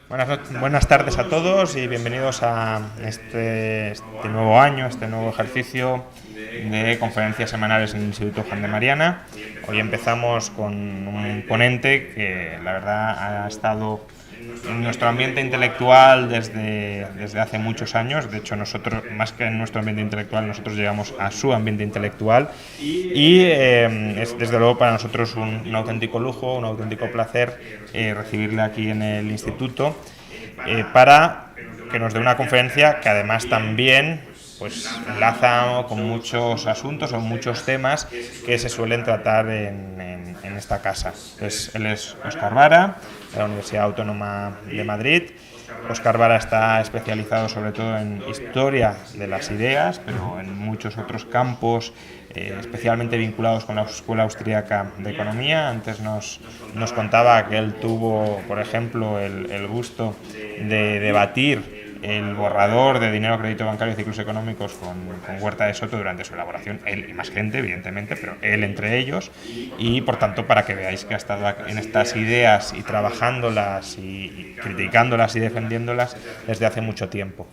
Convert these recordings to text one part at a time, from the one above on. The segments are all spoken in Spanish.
Buenas tardes a todos y bienvenidos a este nuevo año, este nuevo ejercicio de conferencias semanales en el Instituto Juan de Mariana. Hoy empezamos con un ponente que la verdad ha estado en nuestro ambiente intelectual desde hace muchos años. De hecho, nosotros, más que en nuestro ambiente intelectual, nosotros llegamos a su ambiente intelectual y es desde luego para nosotros un auténtico lujo, un auténtico placer recibirle aquí en el instituto para que nos dé una conferencia que además también pues enlaza con muchos asuntos o muchos temas que se suelen tratar en esta casa. Entonces, él es Óscar Vara, de la Universidad Autónoma de Madrid. Óscar Vara está especializado sobre todo en historia de las ideas, pero en muchos otros campos, especialmente vinculados con la Escuela Austríaca de Economía. Antes nos contaba que él tuvo, por ejemplo, el gusto de debatir el borrador de dinero, crédito bancario y ciclos económicos con Huerta de Soto durante su elaboración, él y más gente, evidentemente, pero él entre ellos, y por tanto para que veáis que ha estado en estas ideas y trabajándolas y criticándolas y defendiéndolas desde hace mucho tiempo.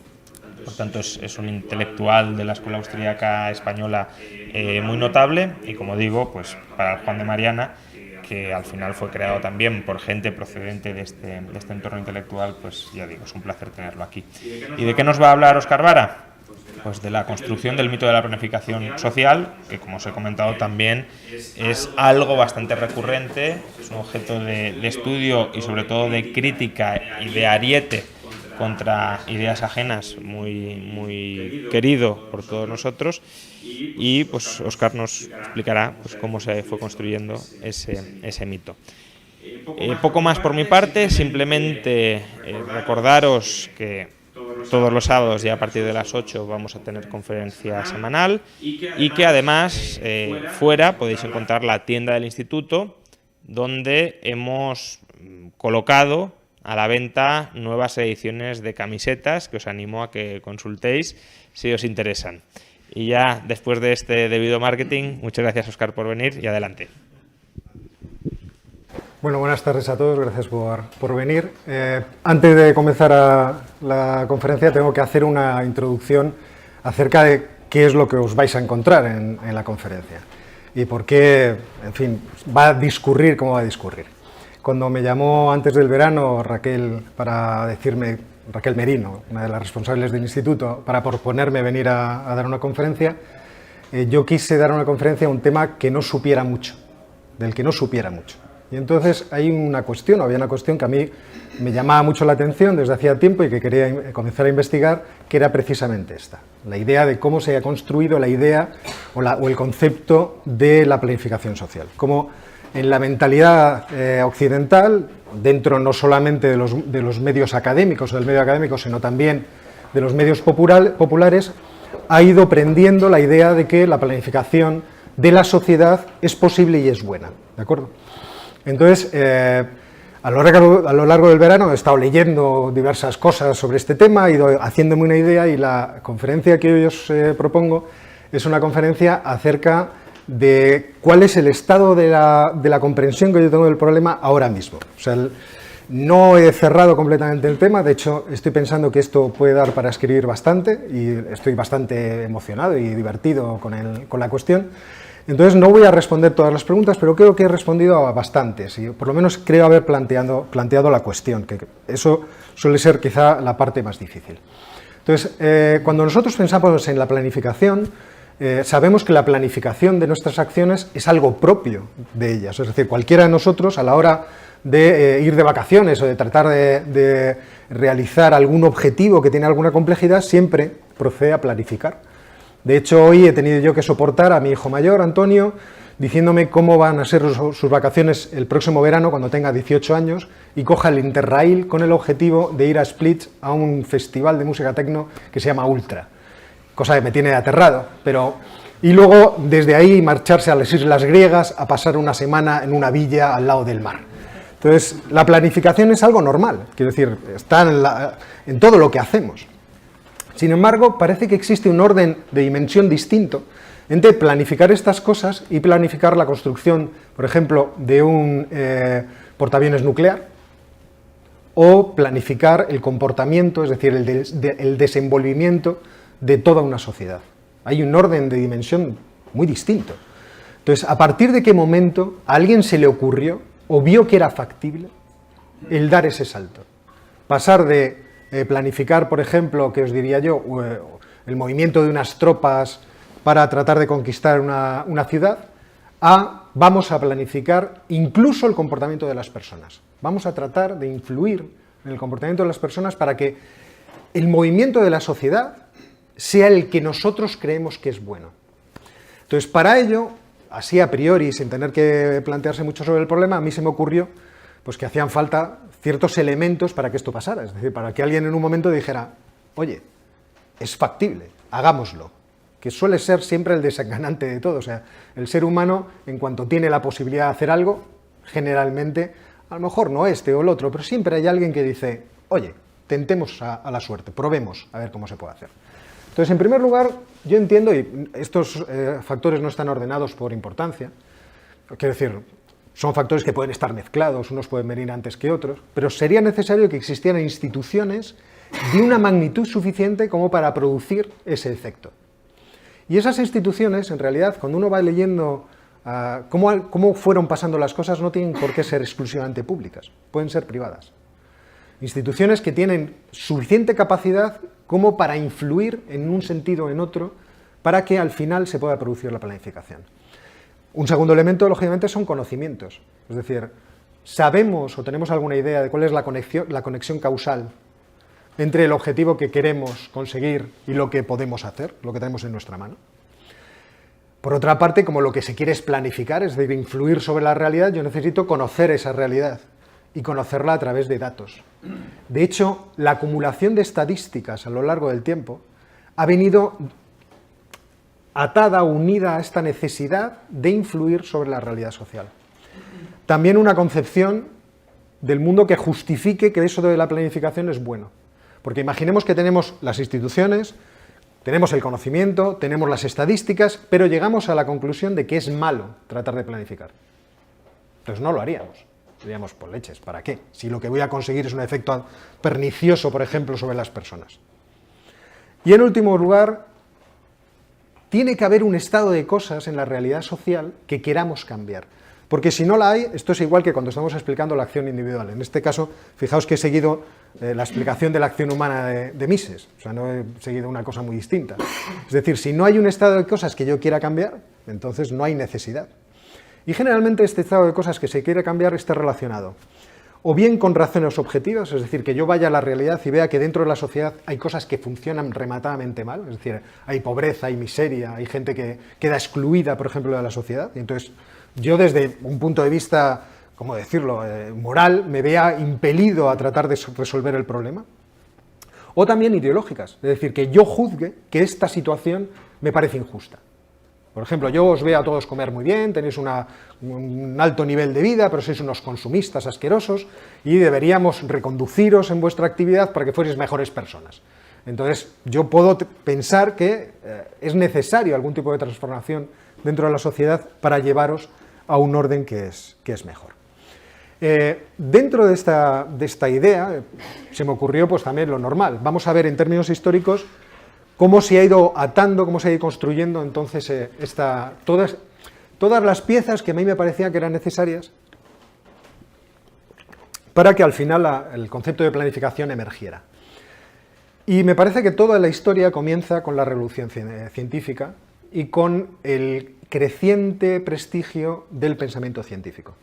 Por tanto, es un intelectual de la Escuela Austríaca Española muy notable y, como digo, pues para el Juan de Mariana, que al final fue creado también por gente procedente de este entorno intelectual, pues ya digo, es un placer tenerlo aquí. ¿Y de qué nos va a hablar Óscar Vara? Pues de la construcción del mito de la planificación social, que como os he comentado también es algo bastante recurrente, es un objeto de estudio y sobre todo de crítica y de ariete contra ideas ajenas, muy querido por todos nosotros, y pues Óscar nos explicará pues cómo se fue construyendo ese mito. Poco más por mi parte, simplemente recordaros que todos los sábados y a partir de las 8 vamos a tener conferencia semanal y que además fuera podéis encontrar la tienda del instituto donde hemos colocado a la venta nuevas ediciones de camisetas que os animo a que consultéis si os interesan. Y ya después de este debido marketing, muchas gracias Óscar por venir y adelante. Bueno, buenas tardes a todos, gracias por venir. Antes de comenzar la conferencia tengo que hacer una introducción acerca de qué es lo que os vais a encontrar en la conferencia y por qué, en fin, va a discurrir como va a discurrir. Cuando me llamó antes del verano Raquel Merino, una de las responsables del instituto, para proponerme venir a dar una conferencia, yo quise dar una conferencia a un tema que no supiera mucho, del que no supiera mucho. Y entonces había una cuestión que a mí me llamaba mucho la atención desde hacía tiempo y que quería comenzar a investigar, que era precisamente esta, la idea de cómo se haya construido la idea o el concepto de la planificación social. Cómo en la mentalidad occidental, dentro no solamente de los medios académicos o del medio académico, sino también de los medios populares, ha ido prendiendo la idea de que la planificación de la sociedad es posible y es buena, ¿de acuerdo? Entonces, a lo largo del verano he estado leyendo diversas cosas sobre este tema, he ido haciéndome una idea y la conferencia que hoy os propongo es una conferencia acerca de cuál es el estado de la comprensión que yo tengo del problema ahora mismo. O sea, no he cerrado completamente el tema, de hecho estoy pensando que esto puede dar para escribir bastante y estoy bastante emocionado y divertido con la cuestión. Entonces no voy a responder todas las preguntas, pero creo que he respondido a bastantes y por lo menos creo haber planteado la cuestión, que eso suele ser quizá la parte más difícil. Entonces, cuando nosotros pensamos en la planificación, sabemos que la planificación de nuestras acciones es algo propio de ellas, es decir, cualquiera de nosotros a la hora de ir de vacaciones o de tratar de realizar algún objetivo que tiene alguna complejidad, siempre procede a planificar. De hecho, hoy he tenido yo que soportar a mi hijo mayor, Antonio, diciéndome cómo van a ser sus vacaciones el próximo verano cuando tenga 18 años y coja el Interrail con el objetivo de ir a Split a un festival de música techno que se llama Ultra. Cosa que me tiene aterrado, y luego desde ahí marcharse a las islas griegas a pasar una semana en una villa al lado del mar. Entonces, la planificación es algo normal, quiero decir, está en todo lo que hacemos. Sin embargo, parece que existe un orden de dimensión distinto entre planificar estas cosas y planificar la construcción, por ejemplo, de un portaaviones nuclear, o planificar el comportamiento, es decir, el desenvolvimiento de toda una sociedad. Hay un orden de dimensión muy distinto. Entonces, ¿a partir de qué momento a alguien se le ocurrió o vio que era factible el dar ese salto? Pasar de planificar, por ejemplo, que os diría yo, el movimiento de unas tropas para tratar de conquistar una ciudad, a vamos a planificar incluso el comportamiento de las personas. Vamos a tratar de influir en el comportamiento de las personas para que el movimiento de la sociedad sea el que nosotros creemos que es bueno. Entonces, para ello, así a priori, sin tener que plantearse mucho sobre el problema, a mí se me ocurrió pues, que hacían falta ciertos elementos para que esto pasara. Es decir, para que alguien en un momento dijera, oye, es factible, hagámoslo. Que suele ser siempre el desencadenante de todo. O sea, el ser humano, en cuanto tiene la posibilidad de hacer algo, generalmente, a lo mejor no este o el otro, pero siempre hay alguien que dice, oye, tentemos a la suerte, probemos a ver cómo se puede hacer. Entonces, en primer lugar, yo entiendo, y estos factores no están ordenados por importancia, quiero decir, son factores que pueden estar mezclados, unos pueden venir antes que otros, pero sería necesario que existieran instituciones de una magnitud suficiente como para producir ese efecto. Y esas instituciones, en realidad, cuando uno va leyendo cómo fueron pasando las cosas, no tienen por qué ser exclusivamente públicas, pueden ser privadas. Instituciones que tienen suficiente capacidad como para influir en un sentido o en otro, para que al final se pueda producir la planificación. Un segundo elemento, lógicamente, son conocimientos. Es decir, sabemos o tenemos alguna idea de cuál es la conexión causal entre el objetivo que queremos conseguir y lo que podemos hacer, lo que tenemos en nuestra mano. Por otra parte, como lo que se quiere es planificar, es decir, influir sobre la realidad, yo necesito conocer esa realidad y conocerla a través de datos. De hecho, la acumulación de estadísticas a lo largo del tiempo ha venido atada, unida a esta necesidad de influir sobre la realidad social. También una concepción del mundo que justifique que eso de la planificación es bueno. Porque imaginemos que tenemos las instituciones, tenemos el conocimiento, tenemos las estadísticas, pero llegamos a la conclusión de que es malo tratar de planificar. Entonces no lo haríamos. Diríamos, pues leches, ¿para qué? Si lo que voy a conseguir es un efecto pernicioso, por ejemplo, sobre las personas. Y en último lugar, tiene que haber un estado de cosas en la realidad social que queramos cambiar. Porque si no la hay, esto es igual que cuando estamos explicando la acción individual. En este caso, fijaos que he seguido la explicación de la acción humana de Mises. O sea, no he seguido una cosa muy distinta. Es decir, si no hay un estado de cosas que yo quiera cambiar, entonces no hay necesidad. Y generalmente este estado de cosas que se quiere cambiar está relacionado o bien con razones objetivas, es decir, que yo vaya a la realidad y vea que dentro de la sociedad hay cosas que funcionan rematadamente mal, es decir, hay pobreza, hay miseria, hay gente que queda excluida, por ejemplo, de la sociedad, y entonces yo desde un punto de vista, ¿cómo decirlo?, moral, me vea impelido a tratar de resolver el problema. O también ideológicas, es decir, que yo juzgue que esta situación me parece injusta. Por ejemplo, yo os veo a todos comer muy bien, tenéis un alto nivel de vida, pero sois unos consumistas asquerosos y deberíamos reconduciros en vuestra actividad para que fuerais mejores personas. Entonces, yo puedo pensar que es necesario algún tipo de transformación dentro de la sociedad para llevaros a un orden que es mejor. Dentro de esta idea se me ocurrió pues también lo normal. Vamos a ver en términos históricos cómo se ha ido atando, cómo se ha ido construyendo entonces todas las piezas que a mí me parecían que eran necesarias para que al final el concepto de planificación emergiera. Y me parece que toda la historia comienza con la revolución científica y con el creciente prestigio del pensamiento científico.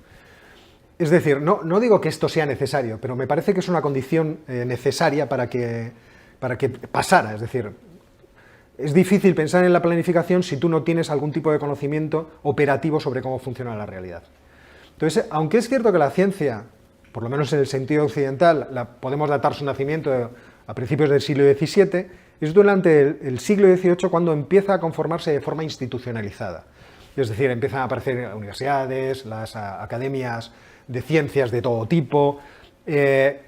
Es decir, no digo que esto sea necesario, pero me parece que es una condición necesaria para que pasara, es decir, es difícil pensar en la planificación si tú no tienes algún tipo de conocimiento operativo sobre cómo funciona la realidad. Entonces, aunque es cierto que la ciencia, por lo menos en el sentido occidental, podemos datar su nacimiento a principios del siglo XVII, es durante el siglo XVIII cuando empieza a conformarse de forma institucionalizada. Es decir, empiezan a aparecer universidades, las academias de ciencias de todo tipo. El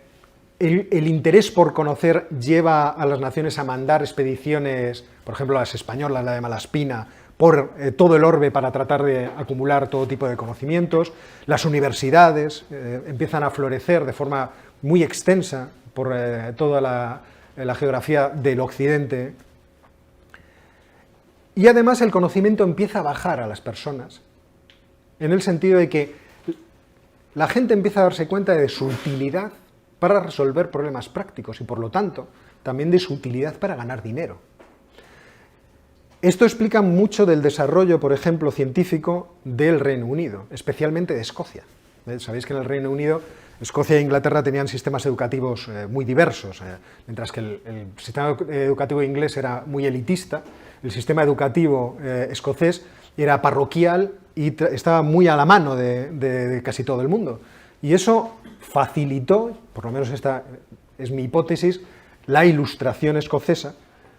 interés por conocer lleva a las naciones a mandar expediciones, por ejemplo las españolas, la de Malaspina, por todo el orbe para tratar de acumular todo tipo de conocimientos. Las universidades empiezan a florecer de forma muy extensa por toda la geografía del occidente. Y además el conocimiento empieza a bajar a las personas, en el sentido de que la gente empieza a darse cuenta de su utilidad para resolver problemas prácticos y, por lo tanto, también de su utilidad para ganar dinero. Esto explica mucho del desarrollo, por ejemplo, científico del Reino Unido, especialmente de Escocia. Sabéis que en el Reino Unido, Escocia e Inglaterra tenían sistemas educativos muy diversos, mientras que el sistema educativo inglés era muy elitista, el sistema educativo escocés era parroquial y estaba muy a la mano de casi todo el mundo. Y eso facilitó, por lo menos esta es mi hipótesis, la Ilustración escocesa,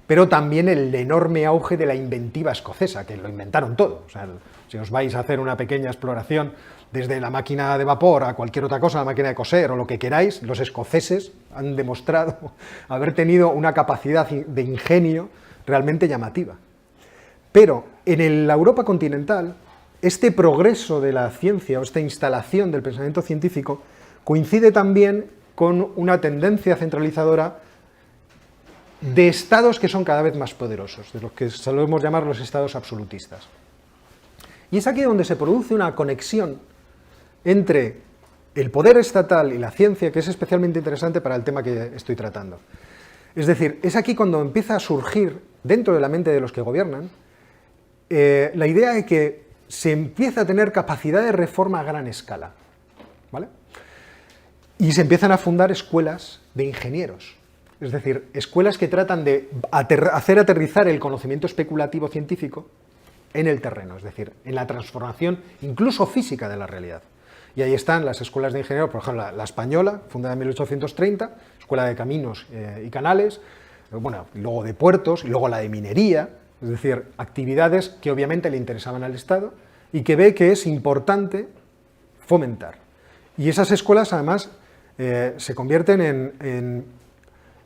pero también el enorme auge de la inventiva escocesa, que lo inventaron todo. O sea, si os vais a hacer una pequeña exploración desde la máquina de vapor a cualquier otra cosa, la máquina de coser o lo que queráis, los escoceses han demostrado haber tenido una capacidad de ingenio realmente llamativa. Pero en la Europa continental, este progreso de la ciencia o esta instalación del pensamiento científico coincide también con una tendencia centralizadora de estados que son cada vez más poderosos, de los que solemos llamar los estados absolutistas. Y es aquí donde se produce una conexión entre el poder estatal y la ciencia, que es especialmente interesante para el tema que estoy tratando. Es decir, es aquí cuando empieza a surgir, dentro de la mente de los que gobiernan, la idea de que se empieza a tener capacidad de reforma a gran escala, ¿vale? Y se empiezan a fundar escuelas de ingenieros, es decir, escuelas que tratan de hacer aterrizar el conocimiento especulativo científico en el terreno, es decir, en la transformación incluso física de la realidad. Y ahí están las escuelas de ingenieros, por ejemplo, la española, fundada en 1830, Escuela de Caminos y Canales, bueno, y luego de puertos, y luego la de minería, es decir, actividades que obviamente le interesaban al Estado y que ve que es importante fomentar. Y esas escuelas, además, se convierten en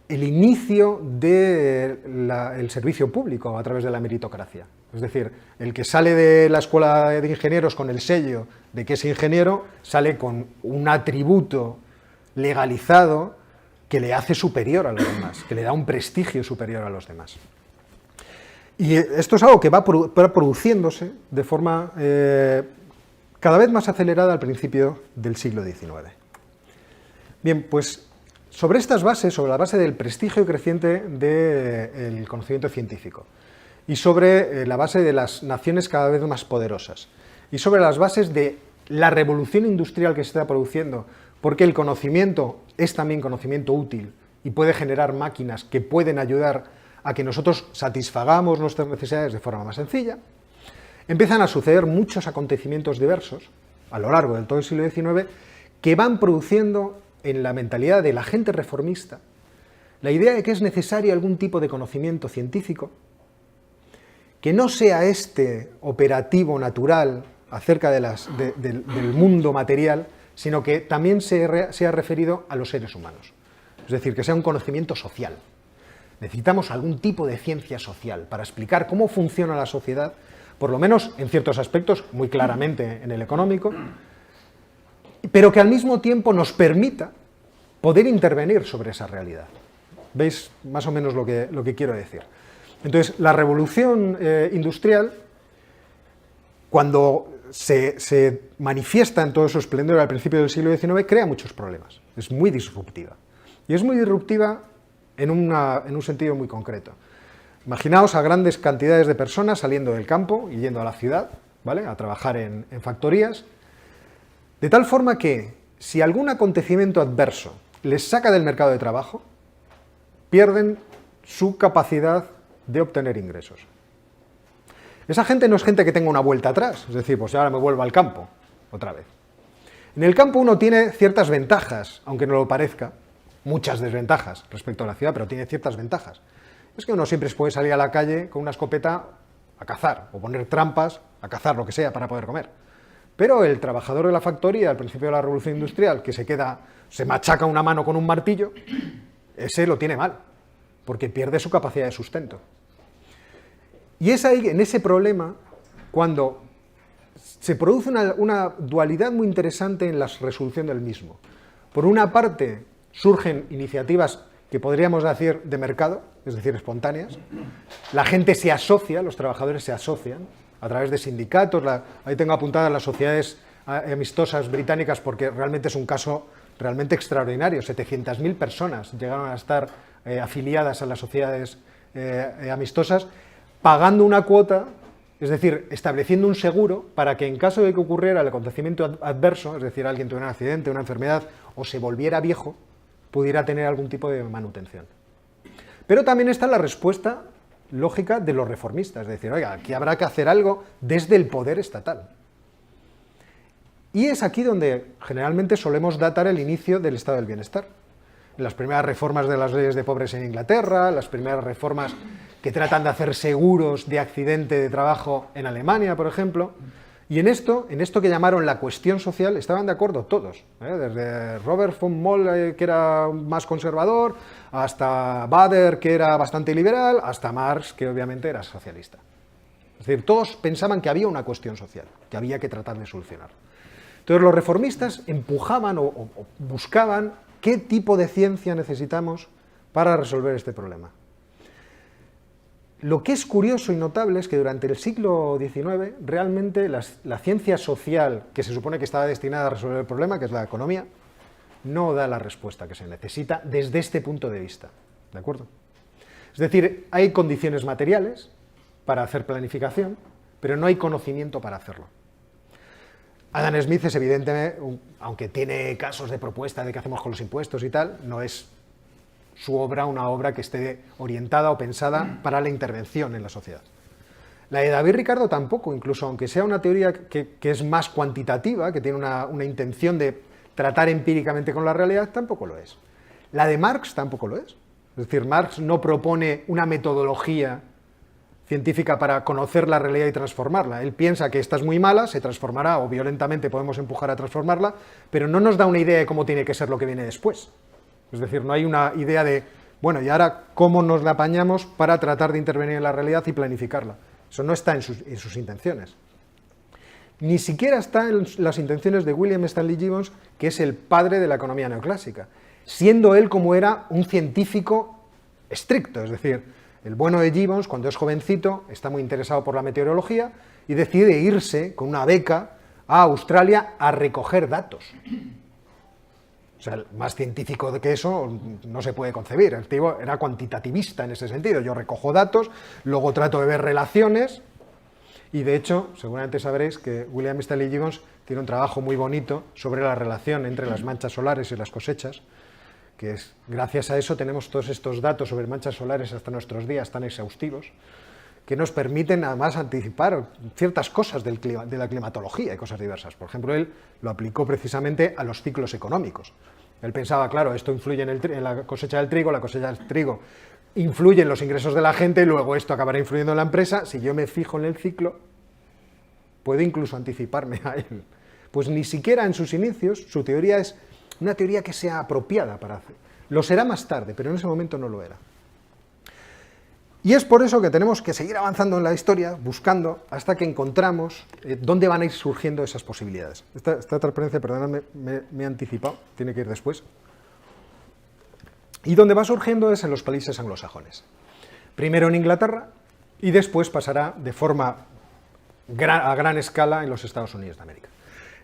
el inicio del servicio público a través de la meritocracia. Es decir, el que sale de la escuela de ingenieros con el sello de que es ingeniero, sale con un atributo legalizado que le hace superior a los demás, que le da un prestigio superior a los demás. Y esto es algo que va produciéndose de forma cada vez más acelerada al principio del siglo XIX. Bien, pues sobre estas bases, sobre la base del prestigio creciente del conocimiento científico y sobre la base de las naciones cada vez más poderosas y sobre las bases de la revolución industrial que se está produciendo, porque el conocimiento es también conocimiento útil y puede generar máquinas que pueden ayudar a que nosotros satisfagamos nuestras necesidades de forma más sencilla, empiezan a suceder muchos acontecimientos diversos a lo largo de todo el siglo XIX que van produciendo en la mentalidad de la gente reformista la idea de que es necesario algún tipo de conocimiento científico que no sea este operativo natural acerca del mundo material, sino que también sea referido a los seres humanos. Es decir, que sea un conocimiento social. Necesitamos algún tipo de ciencia social para explicar cómo funciona la sociedad, por lo menos en ciertos aspectos, muy claramente en el económico, pero que al mismo tiempo nos permita poder intervenir sobre esa realidad. ¿Veis más o menos lo que quiero decir? Entonces, la revolución industrial, cuando se manifiesta en todo su esplendor al principio del siglo XIX, crea muchos problemas. Es muy disruptiva. Y es muy disruptiva en un sentido muy concreto. Imaginaos a grandes cantidades de personas saliendo del campo y yendo a la ciudad, ¿vale?, a trabajar en factorías, de tal forma que si algún acontecimiento adverso les saca del mercado de trabajo, pierden su capacidad de obtener ingresos. Esa gente no es gente que tenga una vuelta atrás, es decir, pues ahora me vuelvo al campo, otra vez. En el campo uno tiene ciertas ventajas, aunque no lo parezca, muchas desventajas respecto a la ciudad, pero tiene ciertas ventajas. Es que uno siempre puede salir a la calle con una escopeta a cazar, o poner trampas a cazar lo que sea para poder comer. Pero el trabajador de la factoría al principio de la revolución industrial, que se machaca una mano con un martillo, ese lo tiene mal, porque pierde su capacidad de sustento. Y es ahí, en ese problema, cuando se produce una dualidad muy interesante en la resolución del mismo. Por una parte, surgen iniciativas que podríamos decir de mercado, es decir, espontáneas. La gente se asocia, los trabajadores se asocian a través de sindicatos. Ahí tengo apuntadas las sociedades amistosas británicas porque realmente es un caso realmente extraordinario. 700.000 personas llegaron a estar afiliadas a las sociedades amistosas, pagando una cuota, es decir, estableciendo un seguro para que en caso de que ocurriera el acontecimiento adverso, es decir, alguien tuviera un accidente, una enfermedad o se volviera viejo, pudiera tener algún tipo de manutención. Pero también está la respuesta lógica de los reformistas, es decir, oiga, aquí habrá que hacer algo desde el poder estatal. Y es aquí donde generalmente solemos datar el inicio del estado del bienestar. Las primeras reformas de las leyes de pobres en Inglaterra, las primeras reformas que tratan de hacer seguros de accidente de trabajo en Alemania, por ejemplo. Y en esto que llamaron la cuestión social, estaban de acuerdo todos, desde Robert von Moll, que era más conservador, hasta Bader, que era bastante liberal, hasta Marx, que obviamente era socialista. Es decir, todos pensaban que había una cuestión social, que había que tratar de solucionar. Entonces los reformistas empujaban o buscaban qué tipo de ciencia necesitamos para resolver este problema. Lo que es curioso y notable es que durante el siglo XIX realmente la ciencia social que se supone que estaba destinada a resolver el problema, que es la economía, no da la respuesta que se necesita desde este punto de vista. ¿De acuerdo? Es decir, hay condiciones materiales para hacer planificación, pero no hay conocimiento para hacerlo. Adam Smith es evidentemente, aunque tiene casos de propuesta de qué hacemos con los impuestos y tal, no es su obra una obra que esté orientada o pensada para la intervención en la sociedad. La de David Ricardo tampoco, incluso aunque sea una teoría que es más cuantitativa, que tiene una intención de tratar empíricamente con la realidad, tampoco lo es. La de Marx tampoco lo es. Es decir, Marx no propone una metodología científica para conocer la realidad y transformarla. Él piensa que esta es muy mala, se transformará o violentamente podemos empujar a transformarla, pero no nos da una idea de cómo tiene que ser lo que viene después. Es decir, no hay una idea de, bueno, y ahora cómo nos la apañamos para tratar de intervenir en la realidad y planificarla. Eso no está en sus intenciones. Ni siquiera está en las intenciones de William Stanley Gibbons, que es el padre de la economía neoclásica, siendo él como era un científico estricto, es decir, el bueno de Gibbons, cuando es jovencito, está muy interesado por la meteorología y decide irse con una beca a Australia a recoger datos. O sea, más científico que eso no se puede concebir. El tío era cuantitativista en ese sentido. Yo recojo datos, luego trato de ver relaciones y, de hecho, seguramente sabréis que William Stanley Gibbons tiene un trabajo muy bonito sobre la relación entre las manchas solares y las cosechas, que es, gracias a eso tenemos todos estos datos sobre manchas solares hasta nuestros días tan exhaustivos, que nos permiten además anticipar ciertas cosas de la climatología y cosas diversas. Por ejemplo, él lo aplicó precisamente a los ciclos económicos. Él pensaba, claro, esto influye en la cosecha del trigo influye en los ingresos de la gente, y luego esto acabará influyendo en la empresa. Si yo me fijo en el ciclo, puedo incluso anticiparme a él. Pues ni siquiera en sus inicios su teoría es una teoría que sea apropiada para hacer. Lo será más tarde, pero en ese momento no lo era. Y es por eso que tenemos que seguir avanzando en la historia, buscando hasta que encontramos dónde van a ir surgiendo esas posibilidades. Esta transparencia, perdonadme, me he anticipado, tiene que ir después. Y donde va surgiendo es en los países anglosajones. Primero en Inglaterra y después pasará de forma a gran escala en los Estados Unidos de América.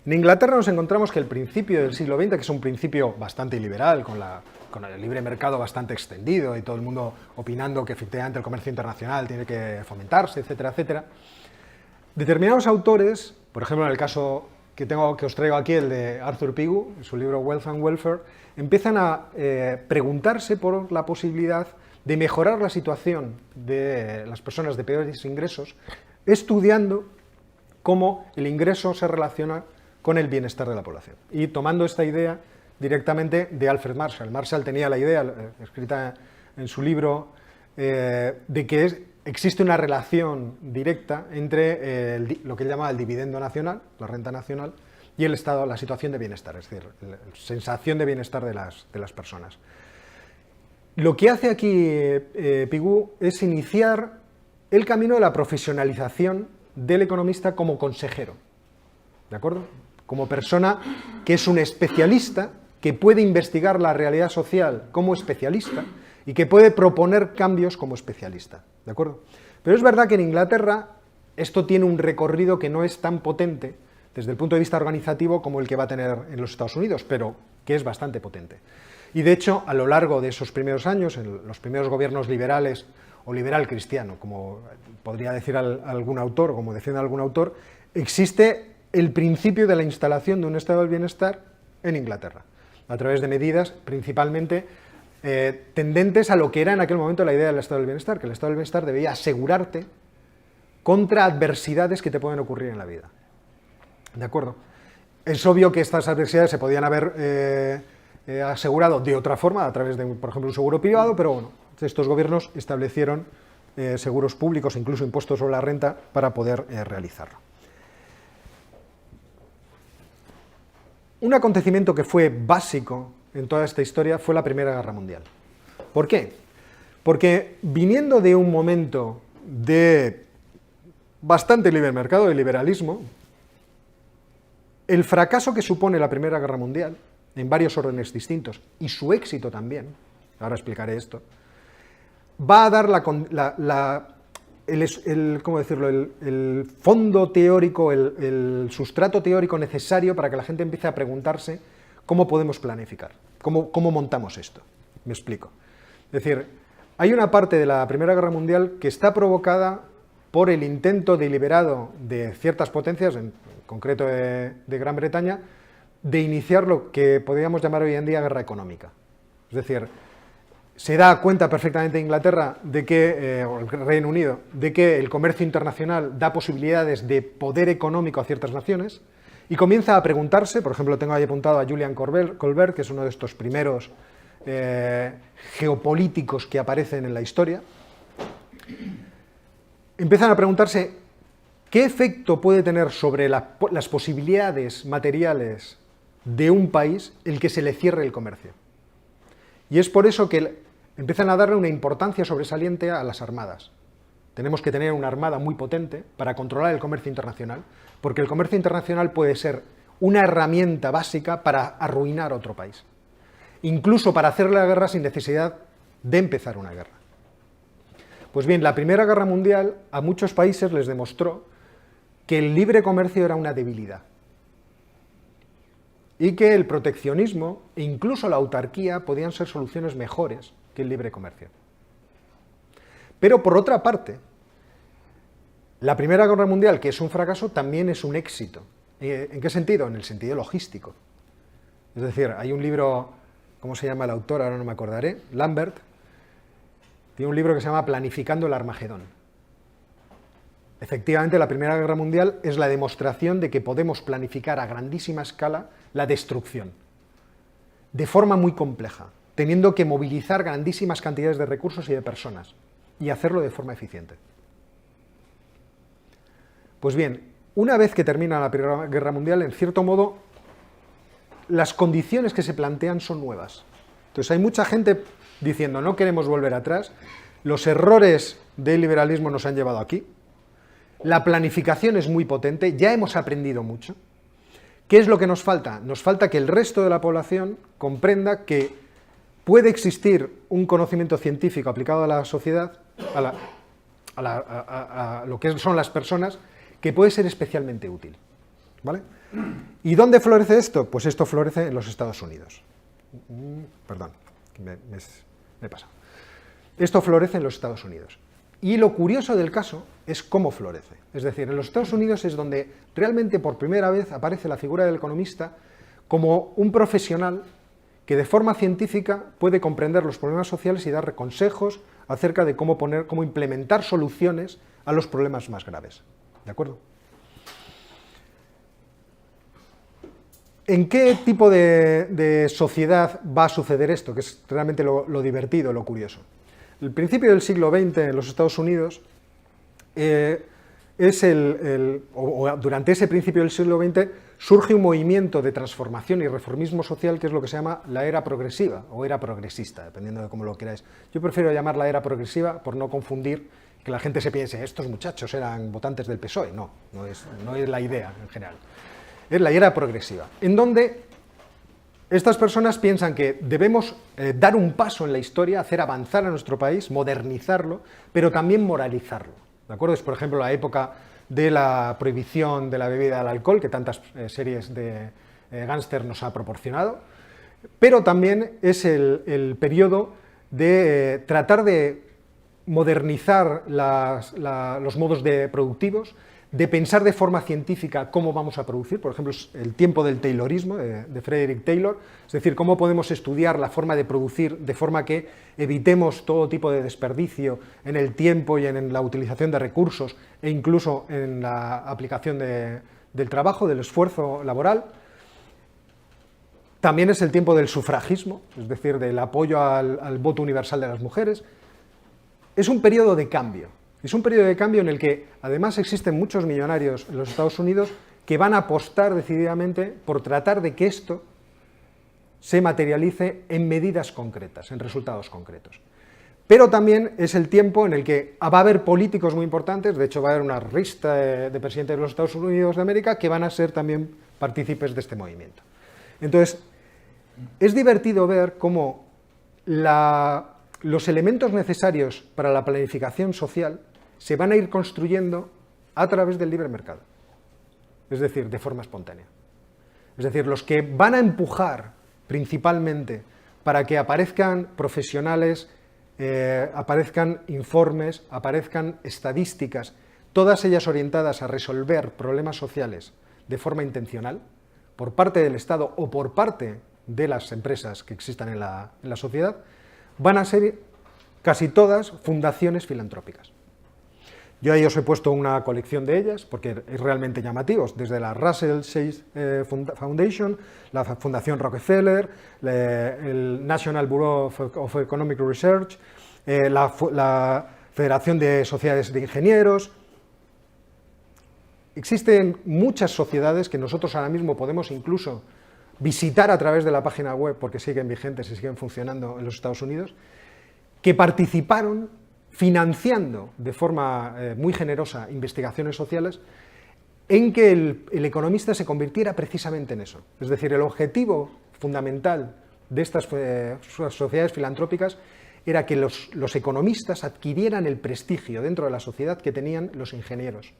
En Inglaterra nos encontramos que el principio del siglo XX, que es un principio bastante liberal, con el libre mercado bastante extendido y todo el mundo opinando que efectivamente el comercio internacional tiene que fomentarse, etcétera, etcétera, determinados autores, por ejemplo en el caso que os traigo aquí, el de Arthur Pigou, en su libro Wealth and Welfare, empiezan a preguntarse por la posibilidad de mejorar la situación de las personas de peores ingresos, estudiando cómo el ingreso se relaciona con el bienestar de la población. Y tomando esta idea directamente de Alfred Marshall. Marshall tenía la idea, escrita en su libro, de que existe una relación directa entre lo que él llama el dividendo nacional, la renta nacional, y el estado, la situación de bienestar, es decir, la sensación de bienestar de las personas. Lo que hace aquí Pigou es iniciar el camino de la profesionalización del economista como consejero, ¿de acuerdo? Como persona que es un especialista que puede investigar la realidad social como especialista y que puede proponer cambios como especialista, ¿de acuerdo? Pero es verdad que en Inglaterra esto tiene un recorrido que no es tan potente desde el punto de vista organizativo como el que va a tener en los Estados Unidos, pero que es bastante potente. Y de hecho, a lo largo de esos primeros años, en los primeros gobiernos liberales o liberal cristiano, como podría decir algún autor, como defiende algún autor, existe el principio de la instalación de un estado del bienestar en Inglaterra, a través de medidas principalmente tendentes a lo que era en aquel momento la idea del estado del bienestar, que el estado del bienestar debía asegurarte contra adversidades que te pueden ocurrir en la vida. ¿De acuerdo? Es obvio que estas adversidades se podían haber asegurado de otra forma, a través de, por ejemplo, un seguro privado, pero bueno, estos gobiernos establecieron seguros públicos, incluso impuestos sobre la renta, para poder realizarlo. Un acontecimiento que fue básico en toda esta historia fue la Primera Guerra Mundial. ¿Por qué? Porque viniendo de un momento de bastante libre mercado, de liberalismo, el fracaso que supone la Primera Guerra Mundial, en varios órdenes distintos, y su éxito también, ahora explicaré esto, va a dar ¿cómo decirlo? El fondo teórico, el sustrato teórico necesario para que la gente empiece a preguntarse cómo podemos planificar, cómo montamos esto. Me explico. Es decir, hay una parte de la Primera Guerra Mundial que está provocada por el intento deliberado de ciertas potencias, en concreto de Gran Bretaña, de iniciar lo que podríamos llamar hoy en día guerra económica. Es decir, se da cuenta perfectamente Inglaterra de que, o el Reino Unido, de que el comercio internacional da posibilidades de poder económico a ciertas naciones y comienza a preguntarse, por ejemplo, tengo ahí apuntado a Julian Colbert, que es uno de estos primeros geopolíticos que aparecen en la historia, empiezan a preguntarse qué efecto puede tener sobre las posibilidades materiales de un país el que se le cierre el comercio. Y es por eso que empiezan a darle una importancia sobresaliente a las armadas. Tenemos que tener una armada muy potente para controlar el comercio internacional, porque el comercio internacional puede ser una herramienta básica para arruinar a otro país, incluso para hacer la guerra sin necesidad de empezar una guerra. Pues bien, la Primera Guerra Mundial a muchos países les demostró que el libre comercio era una debilidad y que el proteccionismo e incluso la autarquía podían ser soluciones mejores que el libre comercio. Pero por otra parte, la Primera Guerra Mundial, que es un fracaso, también es un éxito. ¿En qué sentido? En el sentido logístico. Es decir, hay un libro, ¿cómo se llama el autor? Ahora no me acordaré, Lambert, tiene un libro que se llama Planificando el Armagedón. Efectivamente, la Primera Guerra Mundial es la demostración de que podemos planificar a grandísima escala la destrucción, de forma muy compleja, teniendo que movilizar grandísimas cantidades de recursos y de personas, y hacerlo de forma eficiente. Pues bien, una vez que termina la Primera Guerra Mundial, en cierto modo, las condiciones que se plantean son nuevas. Entonces hay mucha gente diciendo, no queremos volver atrás, los errores del liberalismo nos han llevado aquí, la planificación es muy potente, ya hemos aprendido mucho. ¿Qué es lo que nos falta? Nos falta que el resto de la población comprenda que puede existir un conocimiento científico aplicado a la sociedad, a lo que son las personas, que puede ser especialmente útil. ¿Vale? ¿Y dónde florece esto? Pues esto florece en los Estados Unidos. Perdón, me he pasado. Esto florece en los Estados Unidos. Y lo curioso del caso es cómo florece. Es decir, en los Estados Unidos es donde realmente por primera vez aparece la figura del economista como un profesional que de forma científica puede comprender los problemas sociales y dar consejos acerca de cómo implementar soluciones a los problemas más graves. ¿De acuerdo? ¿En qué tipo de sociedad va a suceder esto? Que es realmente lo divertido, lo curioso. El principio del siglo XX en los Estados Unidos durante ese principio del siglo XX surge un movimiento de transformación y reformismo social que es lo que se llama la era progresiva o era progresista, dependiendo de cómo lo queráis. Yo prefiero llamarla era progresiva por no confundir, que la gente se piense, estos muchachos eran votantes del PSOE. No es la idea en general. Es la era progresiva, en donde Estas personas piensan que debemos dar un paso en la historia, hacer avanzar a nuestro país, modernizarlo, pero también moralizarlo. ¿De acuerdo? Es, por ejemplo, la época de la prohibición de la bebida del alcohol, que tantas series de gángster nos ha proporcionado, pero también es el periodo de tratar de modernizar los modos productivos, de pensar de forma científica cómo vamos a producir, por ejemplo, el tiempo del Taylorismo de Frederick Taylor, es decir, cómo podemos estudiar la forma de producir de forma que evitemos todo tipo de desperdicio en el tiempo y en la utilización de recursos e incluso en la aplicación del trabajo, del esfuerzo laboral. También es el tiempo del sufragismo, es decir, del apoyo al voto universal de las mujeres. Es un periodo de cambio. Es un periodo de cambio en el que además existen muchos millonarios en los Estados Unidos que van a apostar decididamente por tratar de que esto se materialice en medidas concretas, en resultados concretos. Pero también es el tiempo en el que va a haber políticos muy importantes, de hecho va a haber una lista de presidentes de los Estados Unidos de América que van a ser también partícipes de este movimiento. Entonces, es divertido ver cómo los elementos necesarios para la planificación social se van a ir construyendo a través del libre mercado, es decir, de forma espontánea. Es decir, los que van a empujar principalmente para que aparezcan profesionales, aparezcan informes, aparezcan estadísticas, todas ellas orientadas a resolver problemas sociales de forma intencional, por parte del Estado o por parte de las empresas que existan en la sociedad, van a ser casi todas fundaciones filantrópicas. Yo ahí os he puesto una colección de ellas, porque es realmente llamativos, desde la Russell Chase Foundation, la Fundación Rockefeller, el National Bureau of Economic Research, la Federación de Sociedades de Ingenieros. Existen muchas sociedades que nosotros ahora mismo podemos incluso visitar a través de la página web, porque siguen vigentes y siguen funcionando en los Estados Unidos, que participaron financiando de forma muy generosa investigaciones sociales en que el economista se convirtiera precisamente en eso. Es decir, el objetivo fundamental de estas sociedades filantrópicas era que los economistas adquirieran el prestigio dentro de la sociedad que tenían los ingenieros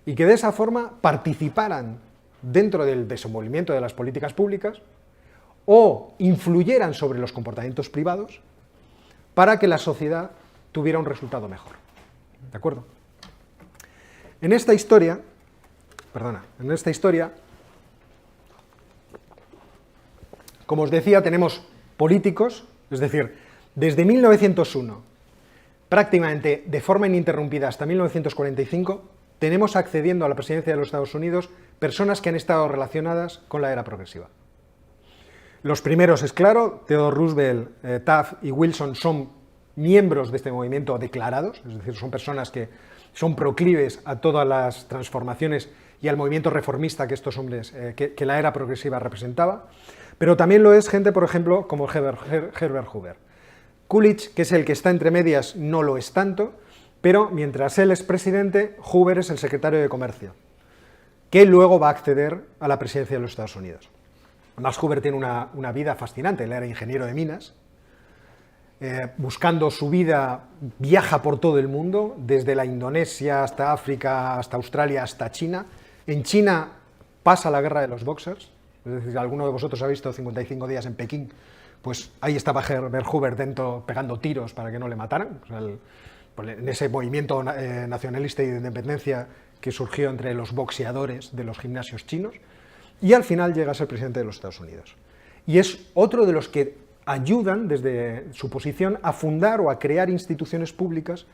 y que de esa forma participaran dentro del desenvolvimiento de las políticas públicas o influyeran sobre los comportamientos privados para que la sociedad tuviera un resultado mejor. ¿De acuerdo? En esta historia, como os decía, tenemos políticos, es decir, desde 1901, prácticamente de forma ininterrumpida hasta 1945, tenemos accediendo a la presidencia de los Estados Unidos personas que han estado relacionadas con la era progresiva. Los primeros, es claro, Theodore Roosevelt, Taft y Wilson son miembros de este movimiento declarados, es decir, son personas que son proclives a todas las transformaciones y al movimiento reformista que estos hombres, que la era progresiva representaba, pero también lo es gente, por ejemplo, como Herbert Hoover. Coolidge, que es el que está entre medias, no lo es tanto, pero mientras él es presidente, Hoover es el secretario de Comercio, que luego va a acceder a la presidencia de los Estados Unidos. Además, Hoover tiene una vida fascinante, él era ingeniero de minas, buscando su vida, viaja por todo el mundo, desde la Indonesia hasta África, hasta Australia, hasta China. En China pasa la guerra de los boxers, es decir, si alguno de vosotros ha visto 55 días en Pekín, pues ahí estaba Herbert Hoover dentro pegando tiros para que no le mataran, o sea, en ese movimiento nacionalista y de independencia que surgió entre los boxeadores de los gimnasios chinos, y al final llega a ser presidente de los Estados Unidos. Y es otro de los que ayudan desde su posición a fundar o a crear instituciones públicas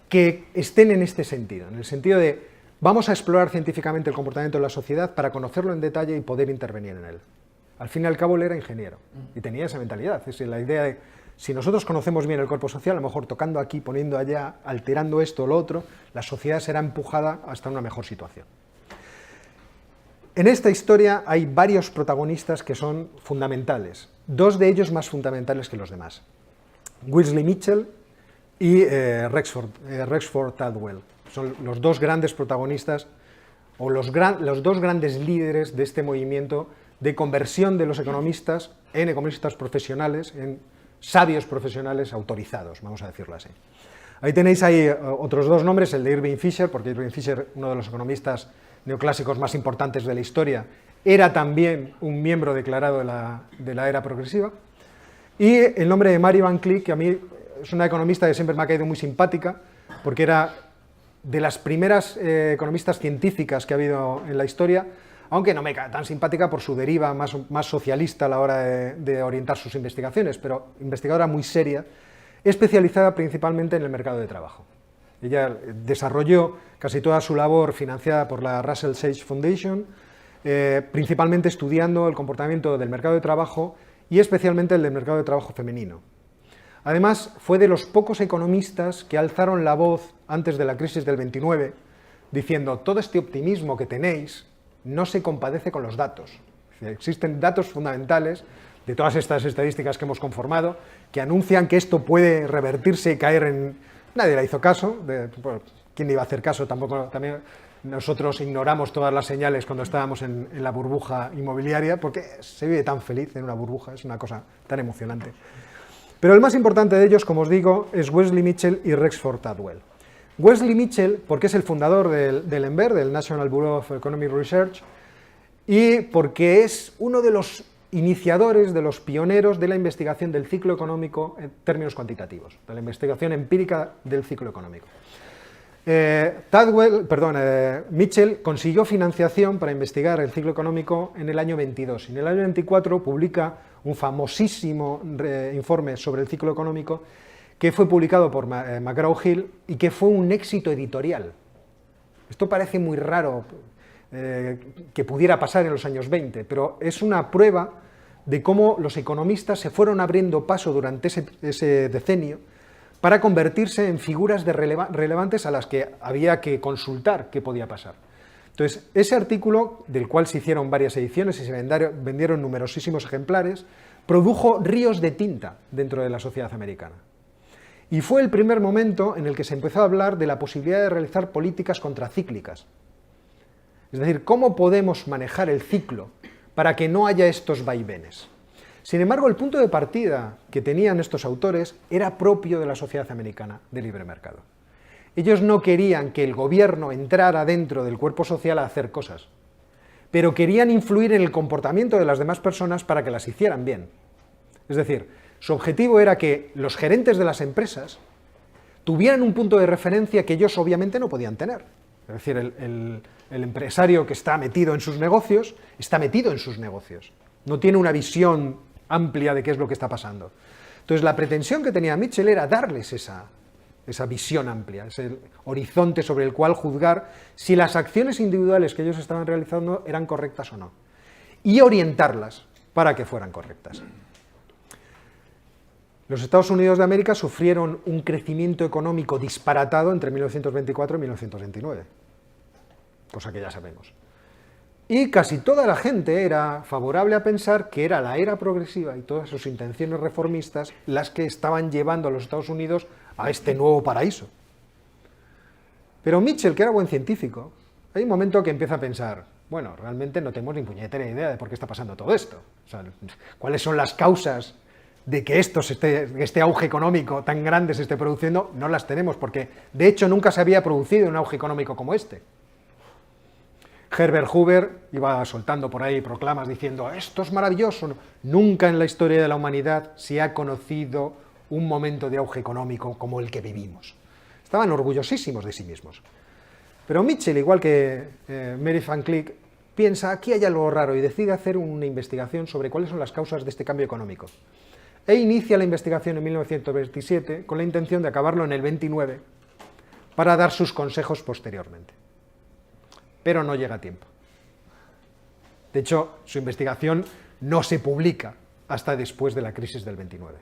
que estén en este sentido, en el sentido de vamos a explorar científicamente el comportamiento de la sociedad para conocerlo en detalle y poder intervenir en él. Al fin y al cabo él era ingeniero y tenía esa mentalidad, es decir, la idea de si nosotros conocemos bien el cuerpo social, a lo mejor tocando aquí, poniendo allá, alterando esto o lo otro, la sociedad será empujada hasta una mejor situación. En esta historia hay varios protagonistas que son fundamentales, dos de ellos más fundamentales que los demás. Wellesley Mitchell y Rexford Tadwell. Son los dos grandes protagonistas o los dos grandes líderes de este movimiento de conversión de los economistas en economistas profesionales, en sabios profesionales autorizados, vamos a decirlo así. Ahí tenéis otros dos nombres, el de Irving Fisher, porque Irving Fisher, uno de los economistas neoclásicos más importantes de la historia, era también un miembro declarado de la era progresiva, y el nombre de Mary Van Cleek, que a mí es una economista que siempre me ha caído muy simpática, porque era de las primeras economistas científicas que ha habido en la historia, aunque no me cae tan simpática por su deriva más socialista a la hora de orientar sus investigaciones, pero investigadora muy seria, especializada principalmente en el mercado de trabajo. Ella desarrolló casi toda su labor financiada por la Russell Sage Foundation, principalmente estudiando el comportamiento del mercado de trabajo y especialmente el del mercado de trabajo femenino. Además, fue de los pocos economistas que alzaron la voz antes de la crisis del 29, diciendo: todo este optimismo que tenéis no se compadece con los datos. Existen datos fundamentales de todas estas estadísticas que hemos conformado que anuncian que esto puede revertirse y caer en... Nadie le hizo caso, ¿quién iba a hacer caso? También nosotros ignoramos todas las señales cuando estábamos en la burbuja inmobiliaria, porque se vive tan feliz en una burbuja, es una cosa tan emocionante. Pero el más importante de ellos, como os digo, es Wesley Mitchell y Rexford Atwell. Wesley Mitchell, porque es el fundador del NBER, del National Bureau of Economic Research, y porque es uno de los iniciadores, de los pioneros de la investigación del ciclo económico en términos cuantitativos, de la investigación empírica del ciclo económico. Mitchell consiguió financiación para investigar el ciclo económico en el año 22, y en el año 24 publica un famosísimo informe sobre el ciclo económico que fue publicado por McGraw-Hill y que fue un éxito editorial. Esto parece muy raro que pudiera pasar en los años 20, pero es una prueba de cómo los economistas se fueron abriendo paso durante ese decenio para convertirse en figuras relevantes a las que había que consultar qué podía pasar. Entonces, ese artículo, del cual se hicieron varias ediciones y se vendieron numerosísimos ejemplares, produjo ríos de tinta dentro de la sociedad americana. Y fue el primer momento en el que se empezó a hablar de la posibilidad de realizar políticas contracíclicas. Es decir, ¿cómo podemos manejar el ciclo para que no haya estos vaivenes? Sin embargo, el punto de partida que tenían estos autores era propio de la sociedad americana de libre mercado. Ellos no querían que el gobierno entrara dentro del cuerpo social a hacer cosas, pero querían influir en el comportamiento de las demás personas para que las hicieran bien. Es decir, su objetivo era que los gerentes de las empresas tuvieran un punto de referencia que ellos obviamente no podían tener. Es decir, el empresario que está metido en sus negocios, no tiene una visión amplia de qué es lo que está pasando. Entonces, la pretensión que tenía Mitchell era darles esa visión amplia, ese horizonte sobre el cual juzgar si las acciones individuales que ellos estaban realizando eran correctas o no, y orientarlas para que fueran correctas. Los Estados Unidos de América sufrieron un crecimiento económico disparatado entre 1924 y 1929, cosa que ya sabemos. Y casi toda la gente era favorable a pensar que era la era progresiva y todas sus intenciones reformistas las que estaban llevando a los Estados Unidos a este nuevo paraíso. Pero Mitchell, que era buen científico, hay un momento que empieza a pensar, bueno, realmente no tenemos ni puñetera idea de por qué está pasando todo esto. O sea, ¿cuáles son las causas de que este auge económico tan grande se esté produciendo? No las tenemos, porque de hecho nunca se había producido un auge económico como este. Herbert Hoover iba soltando por ahí proclamas diciendo, esto es maravilloso. Nunca en la historia de la humanidad se ha conocido un momento de auge económico como el que vivimos. Estaban orgullosísimos de sí mismos. Pero Mitchell, igual que Mary Van Cleek, piensa, aquí hay algo raro, y decide hacer una investigación sobre cuáles son las causas de este cambio económico. E inicia la investigación en 1927 con la intención de acabarlo en el 29 para dar sus consejos posteriormente. Pero no llega a tiempo. De hecho, su investigación no se publica hasta después de la crisis del 29.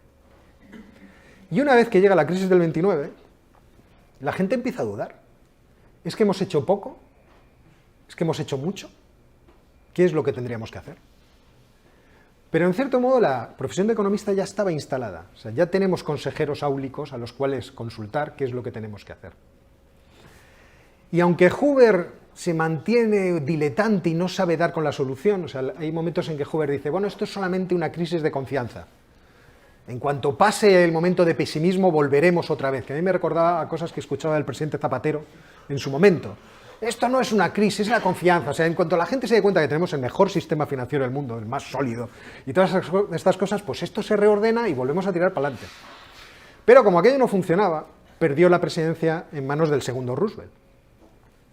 Y una vez que llega la crisis del 29, la gente empieza a dudar. ¿Es que hemos hecho poco? ¿Es que hemos hecho mucho? ¿Qué es lo que tendríamos que hacer? Pero en cierto modo la profesión de economista ya estaba instalada. O sea, ya tenemos consejeros áulicos a los cuales consultar qué es lo que tenemos que hacer. Y aunque Hoover se mantiene diletante y no sabe dar con la solución. O sea, hay momentos en que Hoover dice, bueno, esto es solamente una crisis de confianza. En cuanto pase el momento de pesimismo, volveremos otra vez. Que a mí me recordaba a cosas que escuchaba del presidente Zapatero en su momento. Esto no es una crisis, es la confianza. O sea, en cuanto la gente se dé cuenta que tenemos el mejor sistema financiero del mundo, el más sólido, y todas estas cosas, pues esto se reordena y volvemos a tirar para adelante. Pero como aquello no funcionaba, perdió la presidencia en manos del segundo Roosevelt,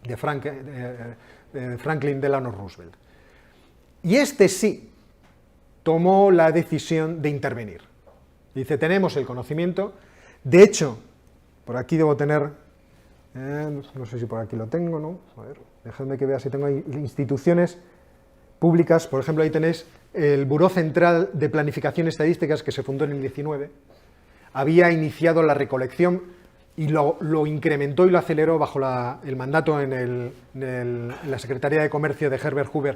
de Franklin Delano Roosevelt. Y este sí tomó la decisión de intervenir. Dice, tenemos el conocimiento. De hecho, por aquí debo tener... no sé si por aquí lo tengo, ¿no? A ver, dejadme que vea si tengo ahí instituciones públicas. Por ejemplo, ahí tenéis el Buró Central de Planificación Estadísticas, que se fundó en el 19. Había iniciado la recolección y lo incrementó y lo aceleró bajo el mandato en la Secretaría de Comercio de Herbert Hoover,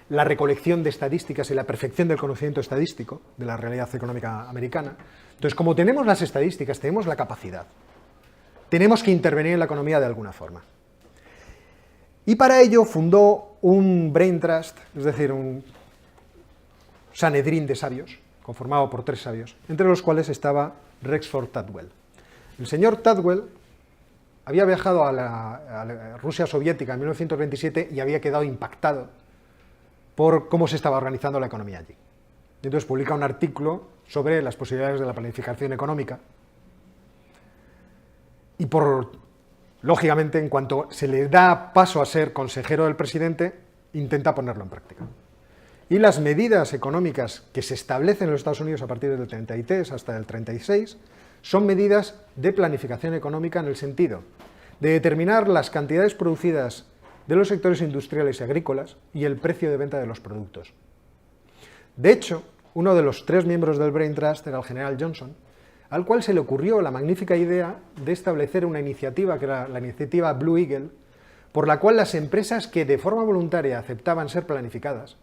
la recolección de estadísticas y la perfección del conocimiento estadístico de la realidad económica americana. Entonces, como tenemos las estadísticas, tenemos la capacidad. Tenemos que intervenir en la economía de alguna forma. Y para ello fundó un Brain Trust, es decir, un Sanedrín de sabios, conformado por 3 sabios, entre los cuales estaba Rexford Tadwell. El señor Tadwell había viajado a la Rusia soviética en 1927 y había quedado impactado por cómo se estaba organizando la economía allí. Y entonces publica un artículo sobre las posibilidades de la planificación económica. Y lógicamente, en cuanto se le da paso a ser consejero del presidente, intenta ponerlo en práctica. Y las medidas económicas que se establecen en los Estados Unidos a partir del 33 hasta el 36 son medidas de planificación económica en el sentido de determinar las cantidades producidas de los sectores industriales y agrícolas y el precio de venta de los productos. De hecho, uno de los 3 miembros del Brain Trust era el general Johnson, al cual se le ocurrió la magnífica idea de establecer una iniciativa, que era la iniciativa Blue Eagle, por la cual las empresas que de forma voluntaria aceptaban ser planificadas,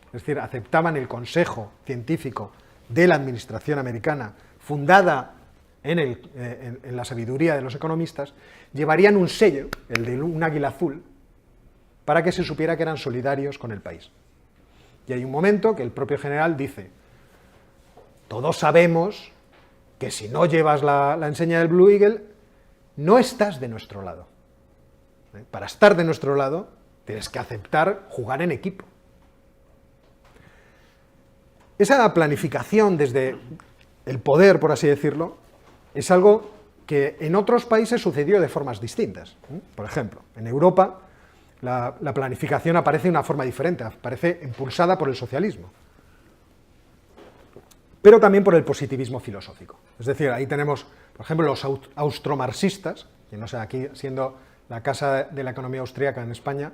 es decir, aceptaban el consejo científico de la administración americana, fundada en la sabiduría de los economistas, llevarían un sello, el de un águila azul, para que se supiera que eran solidarios con el país. Y hay un momento que el propio general dice, todos sabemos que si no llevas la enseña del Blue Eagle, no estás de nuestro lado. Para estar de nuestro lado, tienes que aceptar jugar en equipo. Esa planificación desde el poder, por así decirlo, es algo que en otros países sucedió de formas distintas. Por ejemplo, en Europa la planificación aparece de una forma diferente, aparece impulsada por el socialismo, pero también por el positivismo filosófico. Es decir, ahí tenemos, por ejemplo, los austromarxistas, que no sé, aquí siendo la casa de la economía austríaca en España,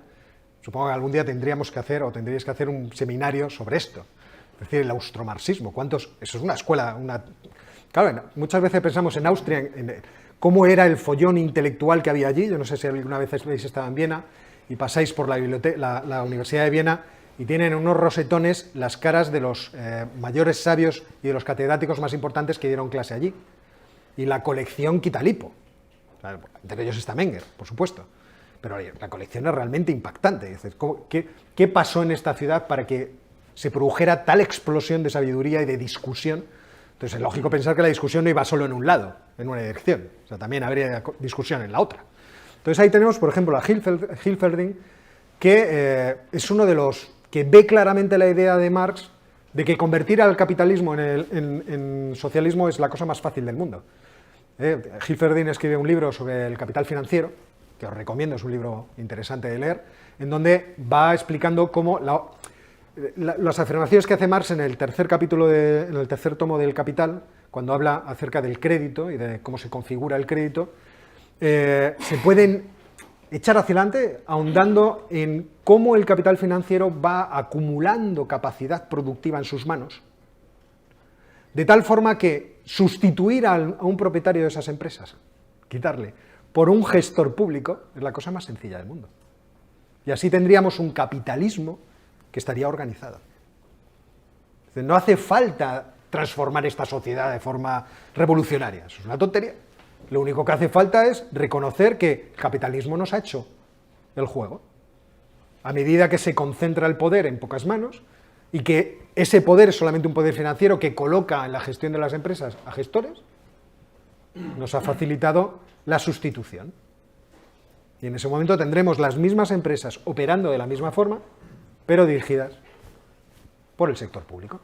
supongo que algún día tendríamos que hacer, o tendríais que hacer un seminario sobre esto. Es decir, el austromarxismo. ¿Cuántos? Eso es una escuela, Claro, muchas veces pensamos en Austria, en cómo era el follón intelectual que había allí. Yo no sé si alguna vez habéis estado en Viena y pasáis por la Universidad de Viena y tienen unos rosetones las caras de los mayores sabios y de los catedráticos más importantes que dieron clase allí. Y la colección Quitalipo. Claro, entre ellos está Menger, por supuesto. Pero la colección es realmente impactante. Es decir, ¿qué pasó en esta ciudad para que se produjera tal explosión de sabiduría y de discusión? Entonces es lógico pensar que la discusión no iba solo en un lado, en una dirección. O sea, también habría discusión en la otra. Entonces ahí tenemos, por ejemplo, a Hilferding, que es uno de los que ve claramente la idea de Marx de que convertir al capitalismo en socialismo es la cosa más fácil del mundo. Hilferding escribe un libro sobre el capital financiero, que os recomiendo, es un libro interesante de leer, en donde va explicando cómo las afirmaciones que hace Marx en el tercer tomo del Capital, cuando habla acerca del crédito y de cómo se configura el crédito, se pueden echar hacia adelante ahondando en cómo el capital financiero va acumulando capacidad productiva en sus manos, de tal forma que sustituir a un propietario de esas empresas, quitarle, por un gestor público, es la cosa más sencilla del mundo. Y así tendríamos un capitalismo que estaría organizado. No hace falta transformar esta sociedad de forma revolucionaria, eso es una tontería. Lo único que hace falta es reconocer que el capitalismo nos ha hecho el juego a medida que se concentra el poder en pocas manos y que ese poder es solamente un poder financiero que coloca en la gestión de las empresas a gestores, nos ha facilitado la sustitución. Y en ese momento tendremos las mismas empresas operando de la misma forma, pero dirigidas por el sector público.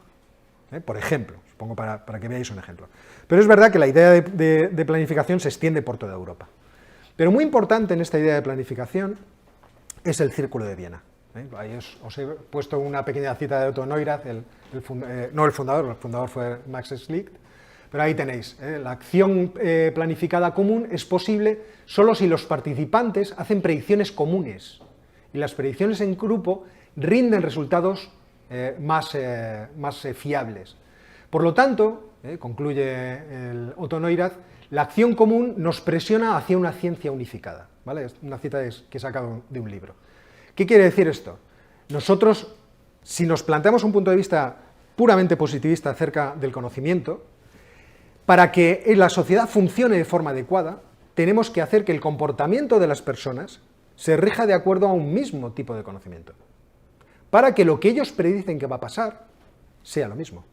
Por ejemplo, os pongo para que veáis un ejemplo. Pero es verdad que la idea de planificación se extiende por toda Europa. Pero muy importante en esta idea de planificación es el Círculo de Viena. Ahí os he puesto una pequeña cita de Otto Neurath, no el fundador fue Max Schlicht, pero ahí tenéis, la acción planificada común es posible solo si los participantes hacen predicciones comunes y las predicciones en grupo rinden resultados más fiables. Por lo tanto, concluye el Otto Neurath, la acción común nos presiona hacia una ciencia unificada. ¿Vale? Es una cita que he sacado de un libro. ¿Qué quiere decir esto? Nosotros, si nos planteamos un punto de vista puramente positivista acerca del conocimiento, para que la sociedad funcione de forma adecuada, tenemos que hacer que el comportamiento de las personas se rija de acuerdo a un mismo tipo de conocimiento, para que lo que ellos predicen que va a pasar sea lo mismo.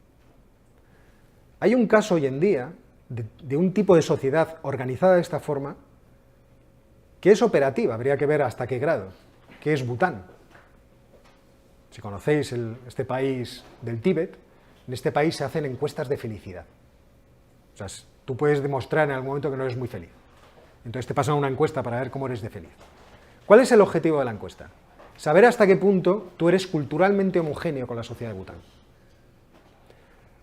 Hay un caso hoy en día de un tipo de sociedad organizada de esta forma que es operativa, habría que ver hasta qué grado, que es Bután. Si conocéis este país del Tíbet, en este país se hacen encuestas de felicidad. O sea, tú puedes demostrar en algún momento que no eres muy feliz. Entonces te pasan una encuesta para ver cómo eres de feliz. ¿Cuál es el objetivo de la encuesta? Saber hasta qué punto tú eres culturalmente homogéneo con la sociedad de Bután.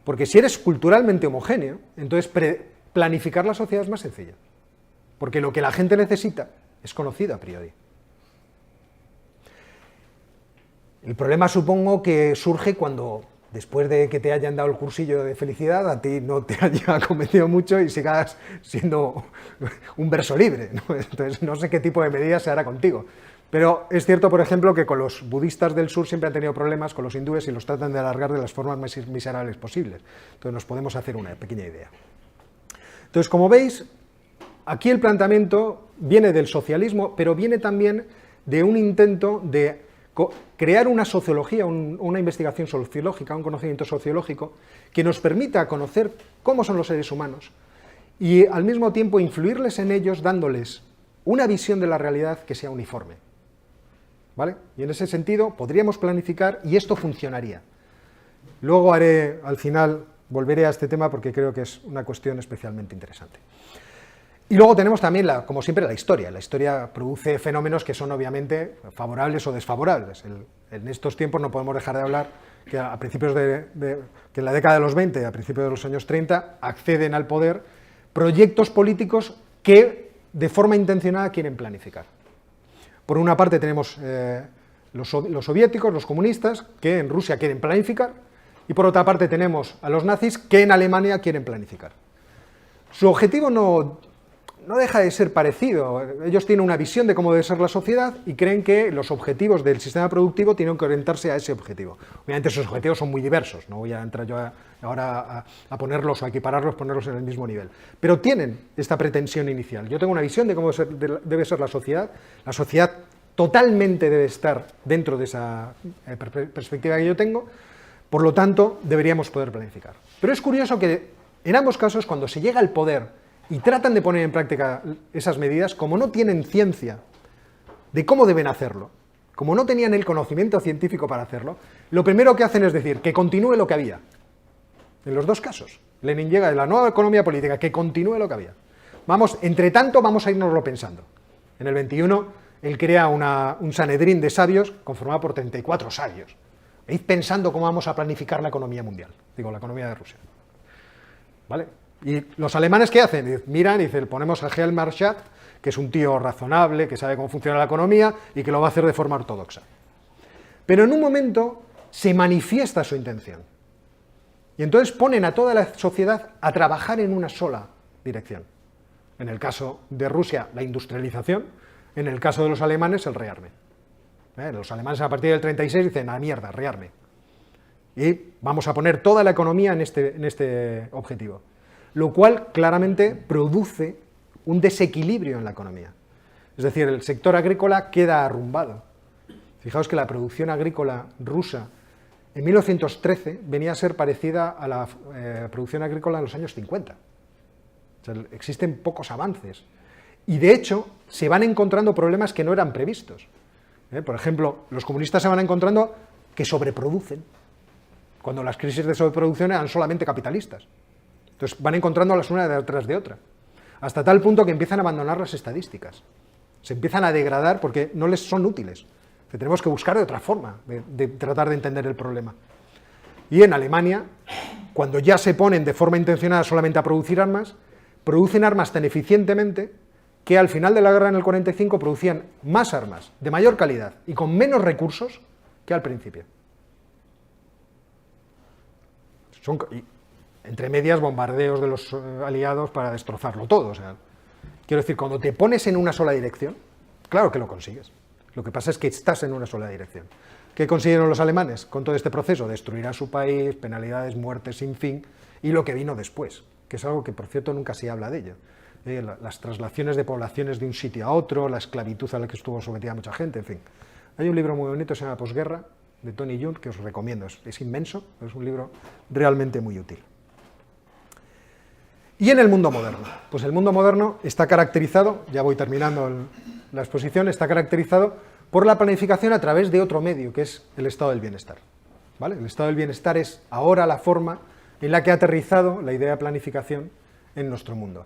Porque si eres culturalmente homogéneo, entonces planificar la sociedad es más sencillo. Porque lo que la gente necesita es conocido a priori. El problema supongo que surge cuando, después de que te hayan dado el cursillo de felicidad, a ti no te haya convencido mucho y sigas siendo un verso libre, ¿no? Entonces no sé qué tipo de medidas se hará contigo. Pero es cierto, por ejemplo, que con los budistas del sur siempre han tenido problemas con los hindúes y los tratan de alargar de las formas más miserables posibles. Entonces nos podemos hacer una pequeña idea. Entonces, como veis, aquí el planteamiento viene del socialismo, pero viene también de un intento de crear una sociología, una investigación sociológica, un conocimiento sociológico que nos permita conocer cómo son los seres humanos y al mismo tiempo influirles en ellos dándoles una visión de la realidad que sea uniforme. ¿Vale? Y en ese sentido podríamos planificar y esto funcionaría. Luego al final volveré a este tema porque creo que es una cuestión especialmente interesante. Y luego tenemos también, como siempre, la historia. La historia produce fenómenos que son obviamente favorables o desfavorables. En estos tiempos no podemos dejar de hablar que a principios que en la década de los 20, a principios de los años 30, acceden al poder proyectos políticos que de forma intencionada quieren planificar. Por una parte tenemos los soviéticos, los comunistas, que en Rusia quieren planificar, y por otra parte tenemos a los nazis que en Alemania quieren planificar. Su objetivo no deja de ser parecido. Ellos tienen una visión de cómo debe ser la sociedad y creen que los objetivos del sistema productivo tienen que orientarse a ese objetivo. Obviamente esos objetivos son muy diversos, no voy a entrar yo ahora a ponerlos o a equipararlos, ponerlos en el mismo nivel. Pero tienen esta pretensión inicial. Yo tengo una visión de cómo debe ser la sociedad. La sociedad totalmente debe estar dentro de esa perspectiva que yo tengo, por lo tanto deberíamos poder planificar. Pero es curioso que en ambos casos, cuando se llega al poder y tratan de poner en práctica esas medidas, como no tienen ciencia de cómo deben hacerlo, como no tenían el conocimiento científico para hacerlo, lo primero que hacen es decir que continúe lo que había. En los dos casos. Lenin llega de la nueva economía política, que continúe lo que había. Entre tanto, vamos a irnoslo pensando. En el 21, él crea un Sanedrín de sabios conformado por 34 sabios. E id pensando cómo vamos a planificar la economía mundial. Digo, la economía de Rusia. ¿Vale? Y los alemanes, ¿qué hacen? Miran y dicen, ponemos a Helmut Marschall, que es un tío razonable, que sabe cómo funciona la economía y que lo va a hacer de forma ortodoxa. Pero en un momento se manifiesta su intención. Y entonces ponen a toda la sociedad a trabajar en una sola dirección. En el caso de Rusia, la industrialización. En el caso de los alemanes, el rearme. Los alemanes a partir del 36 dicen, a mierda, rearme. Y vamos a poner toda la economía en este objetivo. Lo cual claramente produce un desequilibrio en la economía. Es decir, el sector agrícola queda arrumbado. Fijaos que la producción agrícola rusa en 1913 venía a ser parecida a la producción agrícola en los años 50. O sea, existen pocos avances. Y de hecho, se van encontrando problemas que no eran previstos. Por ejemplo, los comunistas se van encontrando que sobreproducen, cuando las crisis de sobreproducción eran solamente capitalistas. Entonces van encontrándolas una detrás de otra, hasta tal punto que empiezan a abandonar las estadísticas. Se empiezan a degradar porque no les son útiles. Que tenemos que buscar de otra forma de tratar de entender el problema. Y en Alemania, cuando ya se ponen de forma intencionada solamente a producir armas, producen armas tan eficientemente que al final de la guerra en el 45 producían más armas, de mayor calidad y con menos recursos que al principio. Y, entre medias, bombardeos de los aliados para destrozarlo todo. O sea, quiero decir, cuando te pones en una sola dirección, claro que lo consigues. Lo que pasa es que estás en una sola dirección. ¿Qué consiguieron los alemanes con todo este proceso? Destruir a su país, penalidades, muertes sin fin, y lo que vino después, que es algo que, por cierto, nunca se habla de ello. Las traslaciones de poblaciones de un sitio a otro, la esclavitud a la que estuvo sometida mucha gente, en fin. Hay un libro muy bonito, se llama Posguerra, de Tony Judt, que os recomiendo. Es inmenso, pero es un libro realmente muy útil. Y en el mundo moderno, pues el mundo moderno está caracterizado, ya voy terminando la exposición, está caracterizado por la planificación a través de otro medio, que es el estado del bienestar. ¿Vale? El estado del bienestar es ahora la forma en la que ha aterrizado la idea de planificación en nuestro mundo.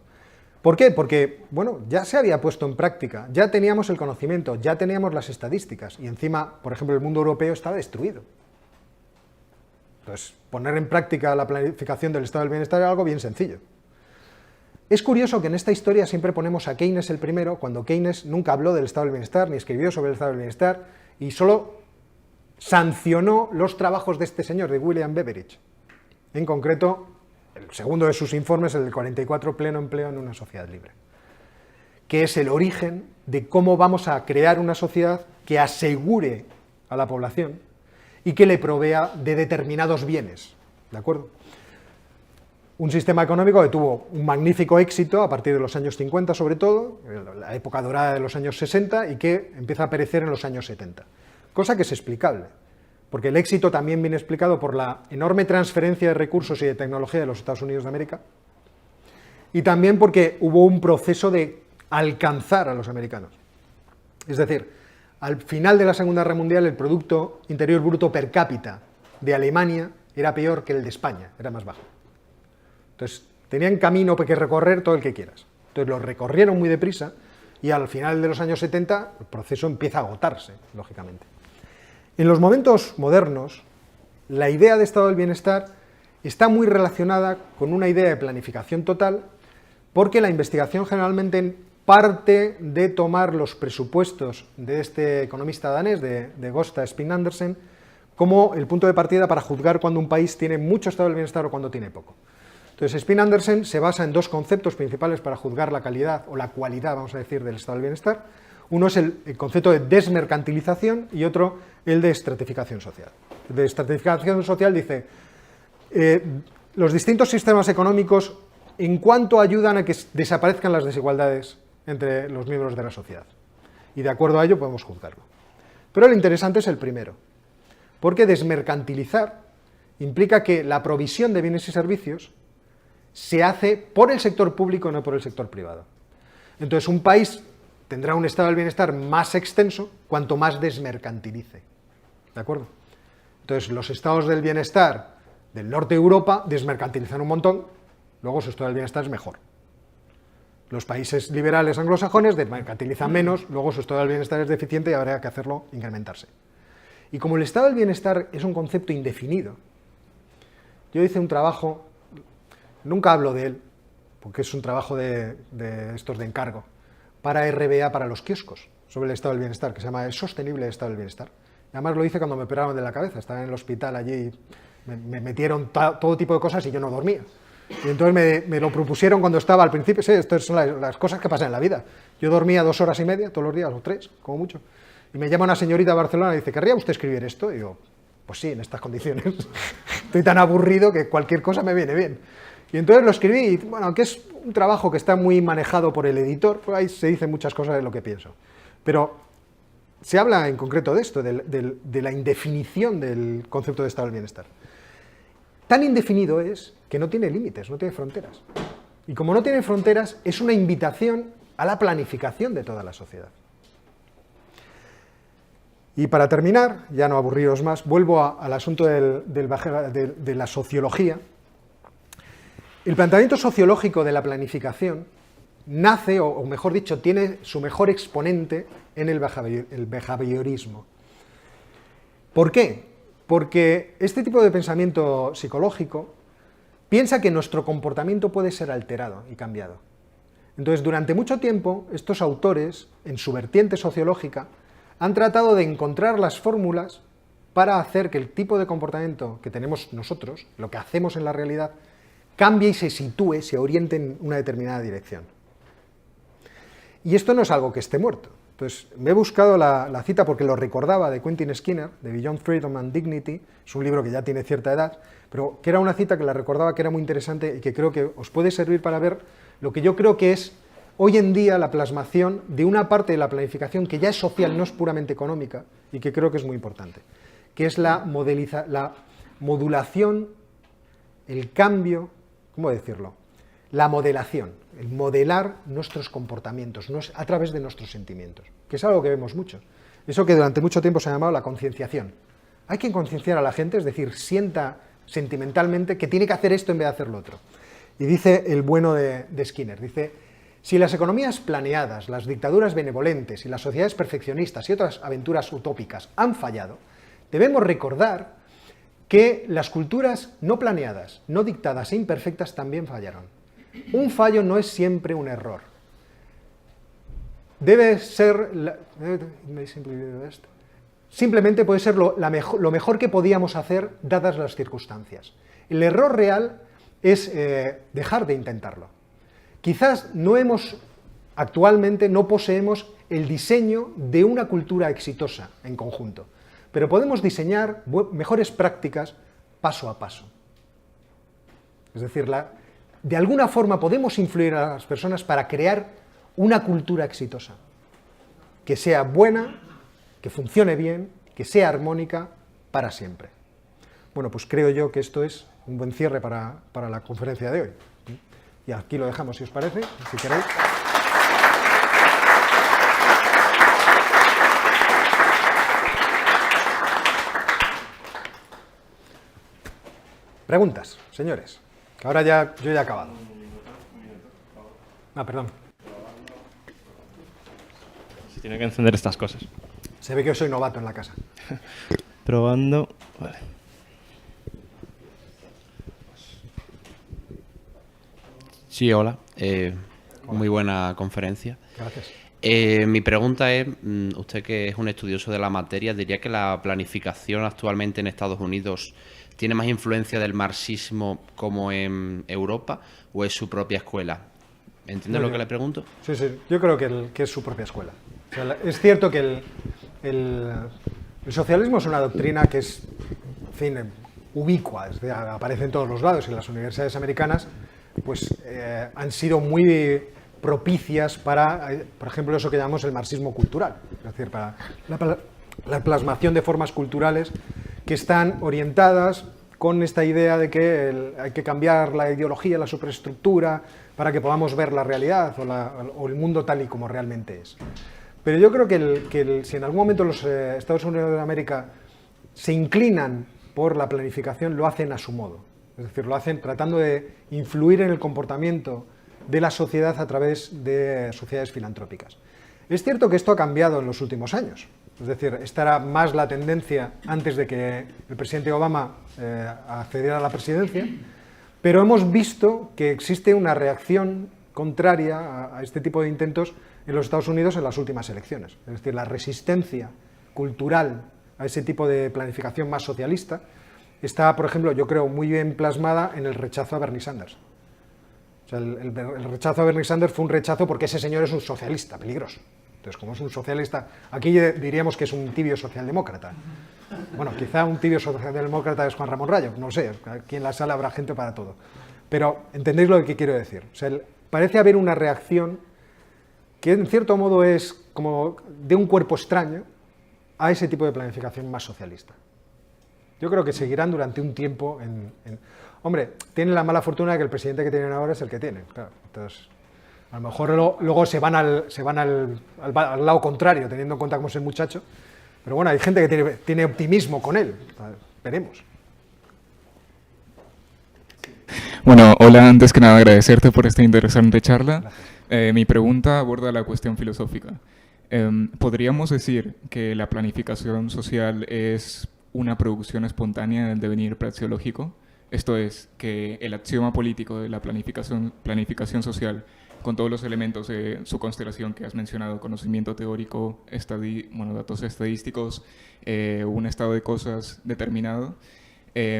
¿Por qué? Porque, bueno, ya se había puesto en práctica, ya teníamos el conocimiento, ya teníamos las estadísticas, y encima, por ejemplo, el mundo europeo estaba destruido. Entonces, poner en práctica la planificación del estado del bienestar es algo bien sencillo. Es curioso que en esta historia siempre ponemos a Keynes el primero, cuando Keynes nunca habló del estado del bienestar, ni escribió sobre el estado del bienestar, y solo sancionó los trabajos de este señor, de William Beveridge. En concreto, el segundo de sus informes, el del 44, Pleno empleo en una sociedad libre, que es el origen de cómo vamos a crear una sociedad que asegure a la población y que le provea de determinados bienes, ¿de acuerdo? Un sistema económico que tuvo un magnífico éxito a partir de los años 50, sobre todo, la época dorada de los años 60, y que empieza a perecer en los años 70. Cosa que es explicable, porque el éxito también viene explicado por la enorme transferencia de recursos y de tecnología de los Estados Unidos de América, y también porque hubo un proceso de alcanzar a los americanos. Es decir, al final de la Segunda Guerra Mundial, el Producto Interior Bruto per cápita de Alemania era peor que el de España, era más bajo. Entonces, tenían camino que recorrer todo el que quieras. Entonces, lo recorrieron muy deprisa y al final de los años 70 el proceso empieza a agotarse, lógicamente. En los momentos modernos, la idea de estado del bienestar está muy relacionada con una idea de planificación total, porque la investigación generalmente parte de tomar los presupuestos de este economista danés, de Gösta Spin Andersen, como el punto de partida para juzgar cuando un país tiene mucho estado del bienestar o cuando tiene poco. Entonces, Spin Andersen se basa en dos conceptos principales para juzgar la calidad o la cualidad, vamos a decir, del estado del bienestar. Uno es el concepto de desmercantilización y otro el de estratificación social. El de estratificación social dice, los distintos sistemas económicos, en cuanto ayudan a que desaparezcan las desigualdades entre los miembros de la sociedad. Y de acuerdo a ello podemos juzgarlo. Pero lo interesante es el primero, porque desmercantilizar implica que la provisión de bienes y servicios se hace por el sector público y no por el sector privado. Entonces, un país tendrá un estado del bienestar más extenso cuanto más desmercantilice. ¿De acuerdo? Entonces, los estados del bienestar del norte de Europa desmercantilizan un montón, luego su estado del bienestar es mejor. Los países liberales anglosajones desmercantilizan menos, luego su estado del bienestar es deficiente y habrá que hacerlo incrementarse. Y como el estado del bienestar es un concepto indefinido, yo hice un trabajo, nunca hablo de él, porque es un trabajo de estos de encargo, para RBA, para los kioscos, sobre el estado del bienestar, que se llama ¿Es sostenible el estado del bienestar? Y además lo hice cuando me operaron de la cabeza, estaba en el hospital allí, me metieron todo tipo de cosas y yo no dormía. Y entonces me lo propusieron cuando estaba al principio, sí, estas son las cosas que pasan en la vida. Yo dormía 2 horas y media todos los días, o 3, como mucho. Y me llama una señorita de Barcelona y dice, ¿querría usted escribir esto? Y digo, pues sí, en estas condiciones. Estoy tan aburrido que cualquier cosa me viene bien. Y entonces lo escribí, y bueno, aunque es un trabajo que está muy manejado por el editor, pues ahí se dicen muchas cosas de lo que pienso. Pero se habla en concreto de esto, de la indefinición del concepto de estado del bienestar. Tan indefinido es que no tiene límites, no tiene fronteras. Y como no tiene fronteras, es una invitación a la planificación de toda la sociedad. Y para terminar, ya no aburriros más, vuelvo al asunto de la sociología. El planteamiento sociológico de la planificación nace, o mejor dicho, tiene su mejor exponente en el behaviorismo. ¿Por qué? Porque este tipo de pensamiento psicológico piensa que nuestro comportamiento puede ser alterado y cambiado. Entonces, durante mucho tiempo, estos autores, en su vertiente sociológica, han tratado de encontrar las fórmulas para hacer que el tipo de comportamiento que tenemos nosotros, lo que hacemos en la realidad, cambie y se sitúe, se oriente en una determinada dirección. Y esto no es algo que esté muerto. Entonces, me he buscado la cita porque lo recordaba de Quentin Skinner, de Beyond Freedom and Dignity, es un libro que ya tiene cierta edad, pero que era una cita que la recordaba que era muy interesante y que creo que os puede servir para ver lo que yo creo que es hoy en día la plasmación de una parte de la planificación que ya es social, no es puramente económica, y que creo que es muy importante, que es la modulación, el cambio, ¿cómo decirlo? La modelación, el modelar nuestros comportamientos a través de nuestros sentimientos, que es algo que vemos mucho. Eso que durante mucho tiempo se ha llamado la concienciación. Hay que concienciar a la gente, es decir, sienta sentimentalmente que tiene que hacer esto en vez de hacer lo otro. Y dice el bueno de Skinner, dice: si las economías planeadas, las dictaduras benevolentes y las sociedades perfeccionistas y otras aventuras utópicas han fallado, debemos recordar que las culturas no planeadas, no dictadas e imperfectas también fallaron. Un fallo no es siempre un error. Debe ser... Simplemente puede ser lo mejor que podíamos hacer dadas las circunstancias. El error real es dejar de intentarlo. Quizás actualmente no poseemos el diseño de una cultura exitosa en conjunto, pero podemos diseñar mejores prácticas paso a paso. Es decir, de alguna forma podemos influir a las personas para crear una cultura exitosa, que sea buena, que funcione bien, que sea armónica para siempre. Bueno, pues creo yo que esto es un buen cierre para la conferencia de hoy. Y aquí lo dejamos, si os parece, si queréis. Preguntas, señores. Ahora yo ya he acabado. Perdón. Se tiene que encender estas cosas. Se ve que yo soy novato en la casa. Probando. Vale. Sí, hola. Muy buena conferencia. Gracias. Mi pregunta es, usted que es un estudioso de la materia, ¿diría que la planificación actualmente en Estados Unidos tiene más influencia del marxismo como en Europa o es su propia escuela? ¿Entiende lo que le pregunto? Sí, yo creo que es su propia escuela. O sea, es cierto que el socialismo es una doctrina que es, en fin, ubicua, aparece en todos los lados, y las universidades americanas pues, han sido muy propicias para, por ejemplo, eso que llamamos el marxismo cultural, es decir, para la plasmación de formas culturales que están orientadas con esta idea de que hay que cambiar la ideología, la superestructura, para que podamos ver la realidad o el mundo tal y como realmente es. Pero yo creo que si en algún momento los Estados Unidos de América se inclinan por la planificación, lo hacen a su modo. Es decir, lo hacen tratando de influir en el comportamiento de la sociedad a través de sociedades filantrópicas. Es cierto que esto ha cambiado en los últimos años. Es decir, esta era más la tendencia antes de que el presidente Obama accediera a la presidencia, pero hemos visto que existe una reacción contraria a este tipo de intentos en los Estados Unidos en las últimas elecciones. Es decir, la resistencia cultural a ese tipo de planificación más socialista está, por ejemplo, yo creo, muy bien plasmada en el rechazo a Bernie Sanders. O sea, el rechazo a Bernie Sanders fue un rechazo porque ese señor es un socialista peligroso. Entonces, como es un socialista, aquí diríamos que es un tibio socialdemócrata. Bueno, quizá un tibio socialdemócrata es Juan Ramón Rayo, no sé, aquí en la sala habrá gente para todo. Pero entendéis lo que quiero decir. O sea, parece haber una reacción que en cierto modo es como de un cuerpo extraño, a ese tipo de planificación más socialista. Yo creo que seguirán durante un tiempo Hombre, tienen la mala fortuna de que el presidente que tienen ahora es el que tienen, claro. Entonces, a lo mejor luego se van al lado contrario, teniendo en cuenta cómo es el muchacho. Pero bueno, hay gente que tiene optimismo con él. Veremos. Bueno, hola, antes que nada agradecerte por esta interesante charla. Mi pregunta aborda la cuestión filosófica. ¿Podríamos decir que la planificación social es una producción espontánea del devenir praxeológico? Esto es, que el axioma político de la planificación social, con todos los elementos de su constelación que has mencionado, conocimiento teórico, datos estadísticos, un estado de cosas determinado,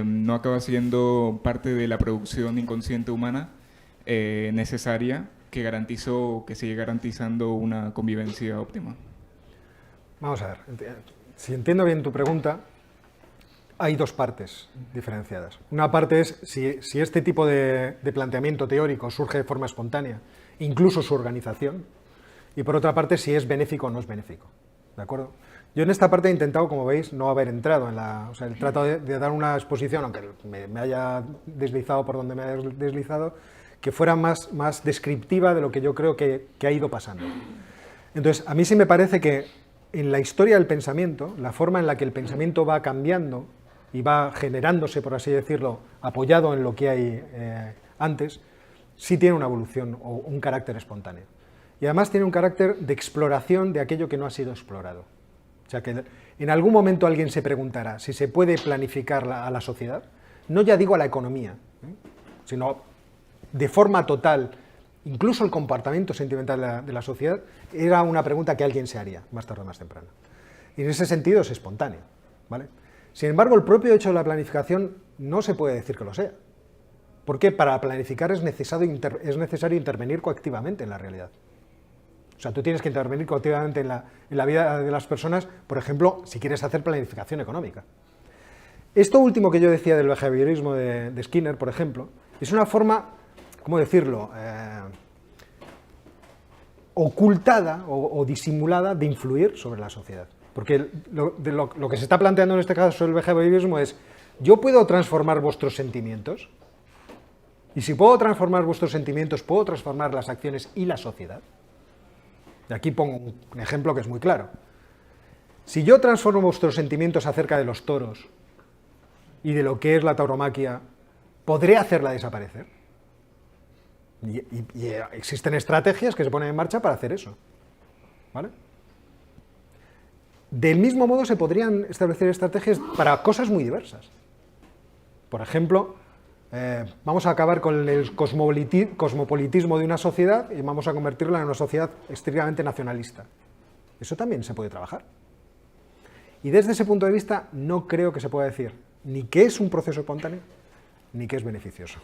no acaba siendo parte de la producción inconsciente humana necesaria que sigue garantizando una convivencia óptima. Vamos a ver, si entiendo bien tu pregunta, hay dos partes diferenciadas. Una parte es si este tipo de planteamiento teórico surge de forma espontánea, incluso su organización, y por otra parte si es benéfico o no es benéfico. ¿De acuerdo? Yo en esta parte he intentado, como veis, no haber entrado en el trato de dar una exposición, aunque me haya deslizado por donde me haya deslizado, que fuera más descriptiva de lo que yo creo que ha ido pasando. Entonces, a mí sí me parece que en la historia del pensamiento, la forma en la que el pensamiento va cambiando y va generándose, por así decirlo, apoyado en lo que hay antes, sí tiene una evolución o un carácter espontáneo. Y además tiene un carácter de exploración de aquello que no ha sido explorado. O sea que en algún momento alguien se preguntará si se puede planificar a la sociedad, no ya digo a la economía, sino de forma total, incluso el comportamiento sentimental de la sociedad, era una pregunta que alguien se haría, más tarde o más temprano. Y en ese sentido es espontáneo, ¿vale? Sin embargo, el propio hecho de la planificación no se puede decir que lo sea, porque para planificar es necesario intervenir coactivamente en la realidad. O sea, tú tienes que intervenir coactivamente en la vida de las personas, por ejemplo, si quieres hacer planificación económica. Esto último que yo decía del behaviorismo de Skinner, por ejemplo, es una forma, ¿cómo decirlo?, ocultada o disimulada de influir sobre la sociedad. Porque lo que se está planteando en este caso el behaviorismo es: yo puedo transformar vuestros sentimientos, y si puedo transformar vuestros sentimientos, puedo transformar las acciones y la sociedad. Y aquí pongo un ejemplo que es muy claro. Si yo transformo vuestros sentimientos acerca de los toros y de lo que es la tauromaquia, ¿podré hacerla desaparecer? Y existen estrategias que se ponen en marcha para hacer eso, ¿vale? Del mismo modo se podrían establecer estrategias para cosas muy diversas. Por ejemplo, vamos a acabar con el cosmopolitismo de una sociedad y vamos a convertirla en una sociedad estrictamente nacionalista. Eso también se puede trabajar. Y desde ese punto de vista no creo que se pueda decir ni que es un proceso espontáneo ni que es beneficioso.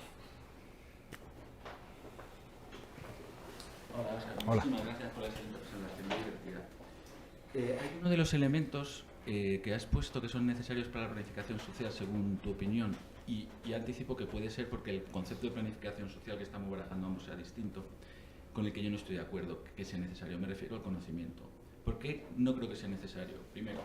Hola. Muchísimas gracias por esa presentación muy divertida. Hay uno de los elementos que has puesto que son necesarios para la planificación social, según tu opinión, y anticipo que puede ser porque el concepto de planificación social que estamos barajando ambos sea distinto, con el que yo no estoy de acuerdo que sea necesario. Me refiero al conocimiento. ¿Por qué no creo que sea necesario? Primero,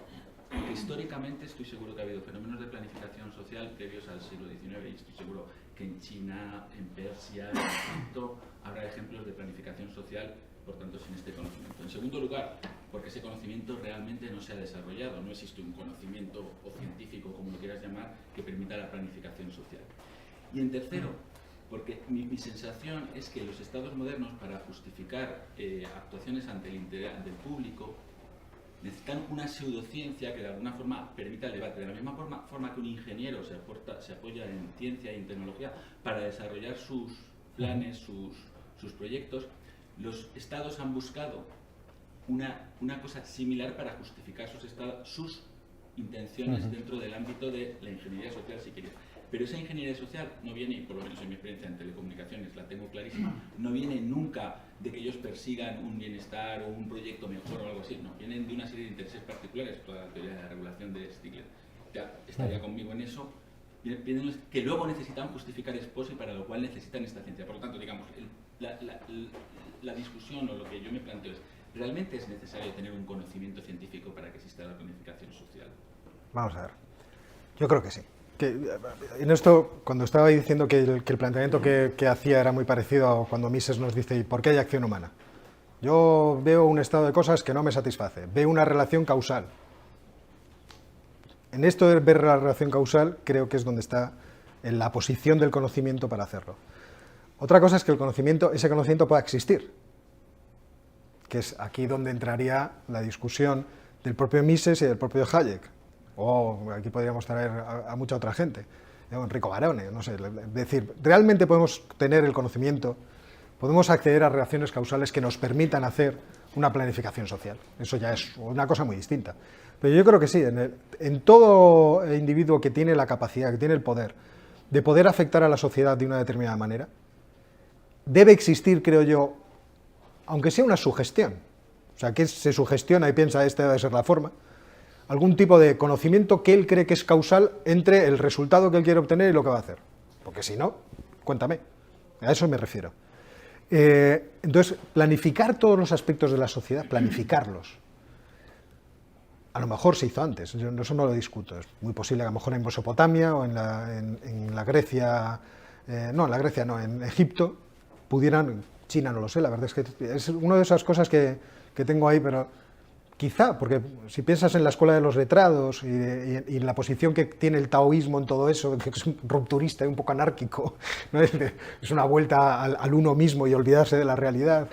porque históricamente estoy seguro que ha habido fenómenos de planificación social previos al siglo XIX, y estoy seguro que en China, en Persia, en Egipto, habrá ejemplos de planificación social, por tanto, sin este conocimiento. En segundo lugar, porque ese conocimiento realmente no se ha desarrollado, no existe un conocimiento o científico, como lo quieras llamar, que permita la planificación social. Y en tercero, porque mi sensación es que los estados modernos, para justificar actuaciones ante el público, necesitan una pseudociencia que de alguna forma permita el debate. De la misma forma que un ingeniero se apoya en ciencia y en tecnología para desarrollar sus planes, sus proyectos, los estados han buscado una cosa similar para justificar sus intenciones dentro del ámbito de la ingeniería social, si quieres. Pero esa ingeniería social no viene, y por lo menos en mi experiencia en telecomunicaciones la tengo clarísima, no viene nunca de que ellos persigan un bienestar o un proyecto mejor o algo así, no, vienen de una serie de intereses particulares, toda la teoría de la regulación de Stigler ya estaría conmigo en eso, vienen que luego necesitan justificar ex post y para lo cual necesitan esta ciencia. Por lo tanto, digamos, la discusión o lo que yo me planteo es: ¿realmente es necesario tener un conocimiento científico para que exista a la planificación social? Vamos a ver. Yo creo que sí. En esto, cuando estaba diciendo que el planteamiento que hacía era muy parecido a cuando Mises nos dice ¿y por qué hay acción humana? Yo veo un estado de cosas que no me satisface, veo una relación causal. En esto de ver la relación causal creo que es donde está en la posición del conocimiento para hacerlo. Otra cosa es que ese conocimiento pueda existir, que es aquí donde entraría la discusión del propio Mises y del propio Hayek, o aquí podríamos traer a mucha otra gente, Enrico Barone, no sé, es decir, realmente podemos tener el conocimiento, podemos acceder a relaciones causales que nos permitan hacer una planificación social, eso ya es una cosa muy distinta. Pero yo creo que sí, en todo individuo que tiene la capacidad, que tiene el poder, de poder afectar a la sociedad de una determinada manera, debe existir, creo yo, aunque sea una sugestión, o sea, que se sugestiona y piensa esta debe ser la forma, algún tipo de conocimiento que él cree que es causal entre el resultado que él quiere obtener y lo que va a hacer. Porque si no, cuéntame, a eso me refiero. Entonces, planificar todos los aspectos de la sociedad, planificarlos. A lo mejor se hizo antes, yo eso no lo discuto, es muy posible que a lo mejor en Mesopotamia o en la Grecia, no, en la Grecia no, en Egipto, pudieran, China no lo sé, la verdad es que es una de esas cosas que tengo ahí, pero quizá, porque si piensas en la escuela de los letrados y la posición que tiene el taoísmo en todo eso, que es un rupturista y un poco anárquico, ¿no? Es una vuelta al uno mismo y olvidarse de la realidad,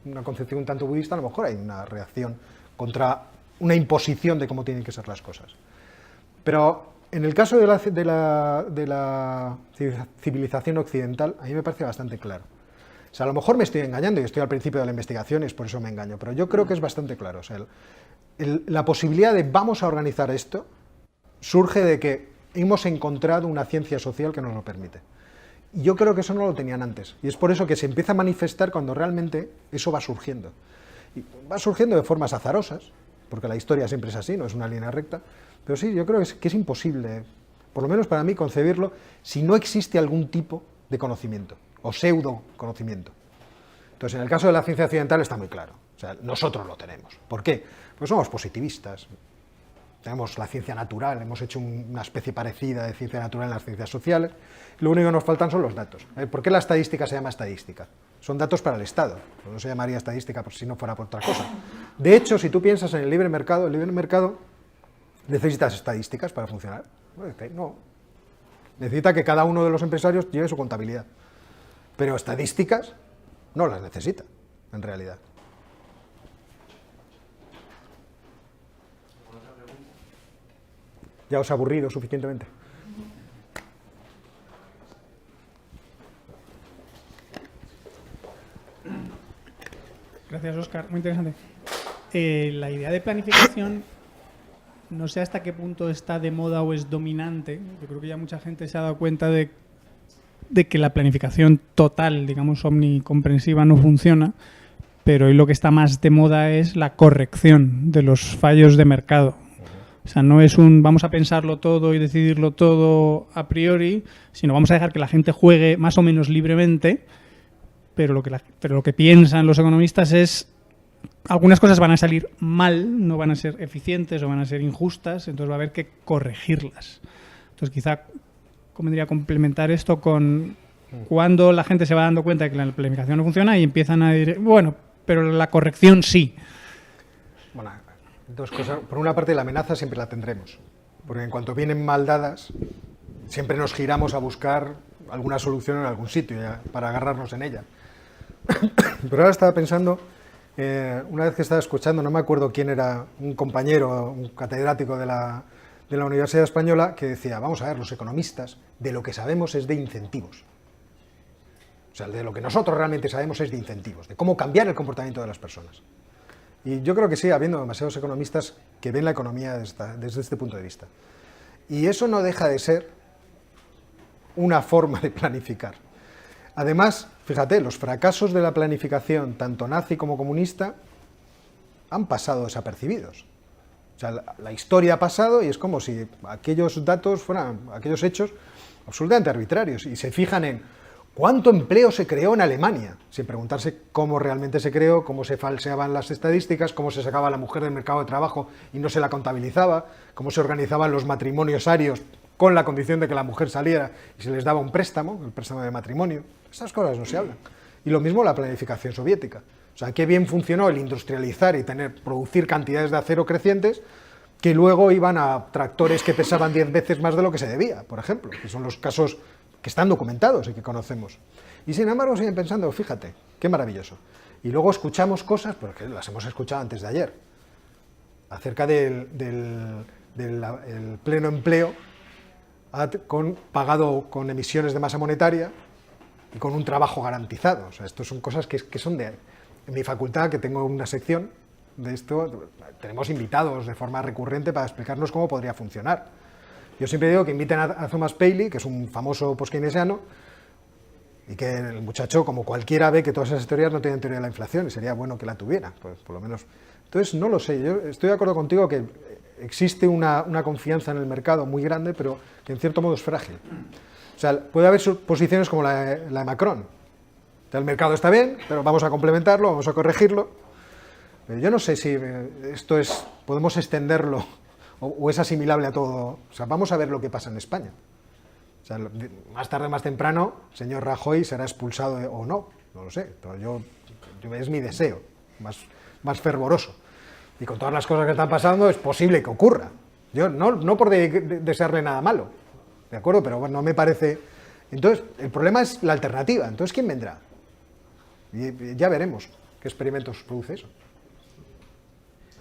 una concepción un tanto budista, a lo mejor hay una reacción contra una imposición de cómo tienen que ser las cosas. Pero en el caso de la civilización occidental, a mí me parece bastante claro. O sea, a lo mejor me estoy engañando y estoy al principio de la investigación y es por eso me engaño, pero yo creo que es bastante claro. O sea, la posibilidad de vamos a organizar esto surge de que hemos encontrado una ciencia social que nos lo permite. Y yo creo que eso no lo tenían antes. Y es por eso que se empieza a manifestar cuando realmente eso va surgiendo. Y va surgiendo de formas azarosas, porque la historia siempre es así, no es una línea recta. Pero sí, yo creo que es imposible, por lo menos para mí, concebirlo si no existe algún tipo de conocimiento o pseudo conocimiento. Entonces, en el caso de la ciencia occidental está muy claro. O sea, nosotros lo tenemos. ¿Por qué? Pues somos positivistas. Tenemos la ciencia natural, hemos hecho una especie parecida de ciencia natural en las ciencias sociales. Lo único que nos faltan son los datos. ¿Por qué la estadística se llama estadística? Son datos para el Estado. No se llamaría estadística si no fuera por otra cosa. De hecho, si tú piensas en el libre mercado necesitas estadísticas para funcionar. No. Necesita que cada uno de los empresarios lleve su contabilidad. Pero estadísticas no las necesita, en realidad. ¿Ya os ha aburrido suficientemente? Gracias, Óscar. Muy interesante. La idea de planificación, no sé hasta qué punto está de moda o es dominante. Yo creo que ya mucha gente se ha dado cuenta de que la planificación total, digamos, omnicomprensiva no funciona, pero hoy lo que está más de moda es la corrección de los fallos de mercado. O sea, no es vamos a pensarlo todo y decidirlo todo a priori, sino vamos a dejar que la gente juegue más o menos libremente, pero lo que piensan los economistas es algunas cosas van a salir mal, no van a ser eficientes o van a ser injustas, entonces va a haber que corregirlas. Entonces quizá convendría complementar esto con cuando la gente se va dando cuenta de que la planificación no funciona y empiezan a decir, bueno, pero la corrección sí. Bueno, dos cosas. Por una parte, la amenaza siempre la tendremos, porque en cuanto vienen mal dadas, siempre nos giramos a buscar alguna solución en algún sitio para agarrarnos en ella. Pero ahora estaba pensando, una vez que estaba escuchando, no me acuerdo quién era, un compañero, un catedrático de la Universidad Española, que decía, vamos a ver, los economistas, de lo que sabemos es de incentivos. O sea, de lo que nosotros realmente sabemos es de incentivos, de cómo cambiar el comportamiento de las personas. Y yo creo que sigue habiendo demasiados economistas que ven la economía desde este punto de vista. Y eso no deja de ser una forma de planificar. Además, fíjate, los fracasos de la planificación, tanto nazi como comunista, han pasado desapercibidos. O sea, la historia ha pasado y es como si aquellos datos fueran, aquellos hechos, absolutamente arbitrarios. Y se fijan en ¿Cuánto empleo se creó en Alemania? Sin preguntarse cómo realmente se creó, cómo se falseaban las estadísticas, cómo se sacaba a la mujer del mercado de trabajo y no se la contabilizaba, cómo se organizaban los matrimonios arios con la condición de que la mujer saliera y se les daba un préstamo, el préstamo de matrimonio. Esas cosas no se hablan. Y lo mismo la planificación soviética. O sea, qué bien funcionó el industrializar y producir cantidades de acero crecientes que luego iban a tractores que pesaban 10 veces más de lo que se debía, por ejemplo, que son los casos que están documentados y que conocemos. Y sin embargo siguen pensando, fíjate, qué maravilloso. Y luego escuchamos cosas, porque las hemos escuchado antes de ayer, acerca del el pleno empleo pagado con emisiones de masa monetaria y con un trabajo garantizado. O sea, esto son cosas que son de... En mi facultad, que tengo una sección de esto, tenemos invitados de forma recurrente para explicarnos cómo podría funcionar. Yo siempre digo que inviten a Thomas Paley, que es un famoso post-keynesiano, y que el muchacho, como cualquiera, ve que todas esas teorías no tienen teoría de la inflación, y sería bueno que la tuviera, pues por lo menos. Entonces, no lo sé, yo estoy de acuerdo contigo que existe una confianza en el mercado muy grande, pero que en cierto modo es frágil. O sea, puede haber posiciones como la de Macron. O sea, el mercado está bien, pero vamos a complementarlo, vamos a corregirlo. Pero yo no sé si esto podemos extenderlo o es asimilable a todo. O sea, vamos a ver lo que pasa en España. O sea, más tarde o más temprano, el señor Rajoy será expulsado o no, no lo sé. Pero es mi deseo más fervoroso. Y con todas las cosas que están pasando es posible que ocurra. Yo no por desearle nada malo, ¿de acuerdo? Pero bueno, no me parece... Entonces, el problema es la alternativa. Entonces, ¿quién vendrá? Y ya veremos qué experimentos produce eso.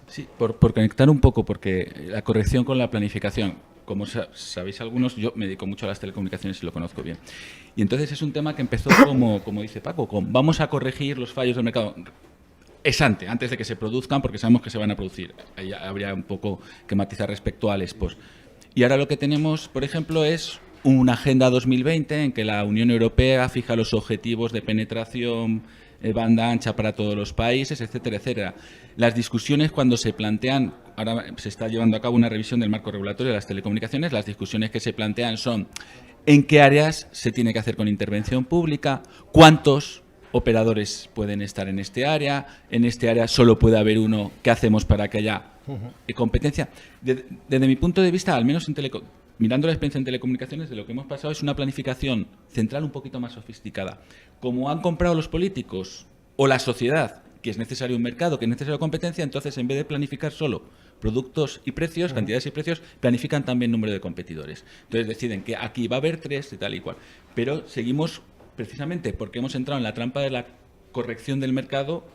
Sí, por conectar un poco, porque la corrección con la planificación, como sabéis algunos, yo me dedico mucho a las telecomunicaciones y lo conozco bien. Y entonces es un tema que empezó como dice Paco, vamos a corregir los fallos del mercado. Es antes de que se produzcan, porque sabemos que se van a producir. Ahí habría un poco que matizar respecto al expos. Y ahora lo que tenemos, por ejemplo, es una Agenda 2020 en que la Unión Europea fija los objetivos de penetración, banda ancha para todos los países, etcétera, etcétera. Las discusiones cuando se plantean, ahora se está llevando a cabo una revisión del marco regulatorio de las telecomunicaciones, las discusiones que se plantean son en qué áreas se tiene que hacer con intervención pública, cuántos operadores pueden estar en este área solo puede haber uno, ¿qué hacemos para que haya competencia? Desde mi punto de vista, al menos mirando la experiencia en telecomunicaciones, de lo que hemos pasado es una planificación central un poquito más sofisticada. Como han comprado los políticos o la sociedad, que es necesario un mercado, que es necesaria competencia, entonces en vez de planificar solo productos y precios, cantidades y precios, planifican también número de competidores. Entonces deciden que aquí va a haber 3 y tal y cual. Pero seguimos precisamente porque hemos entrado en la trampa de la corrección del mercado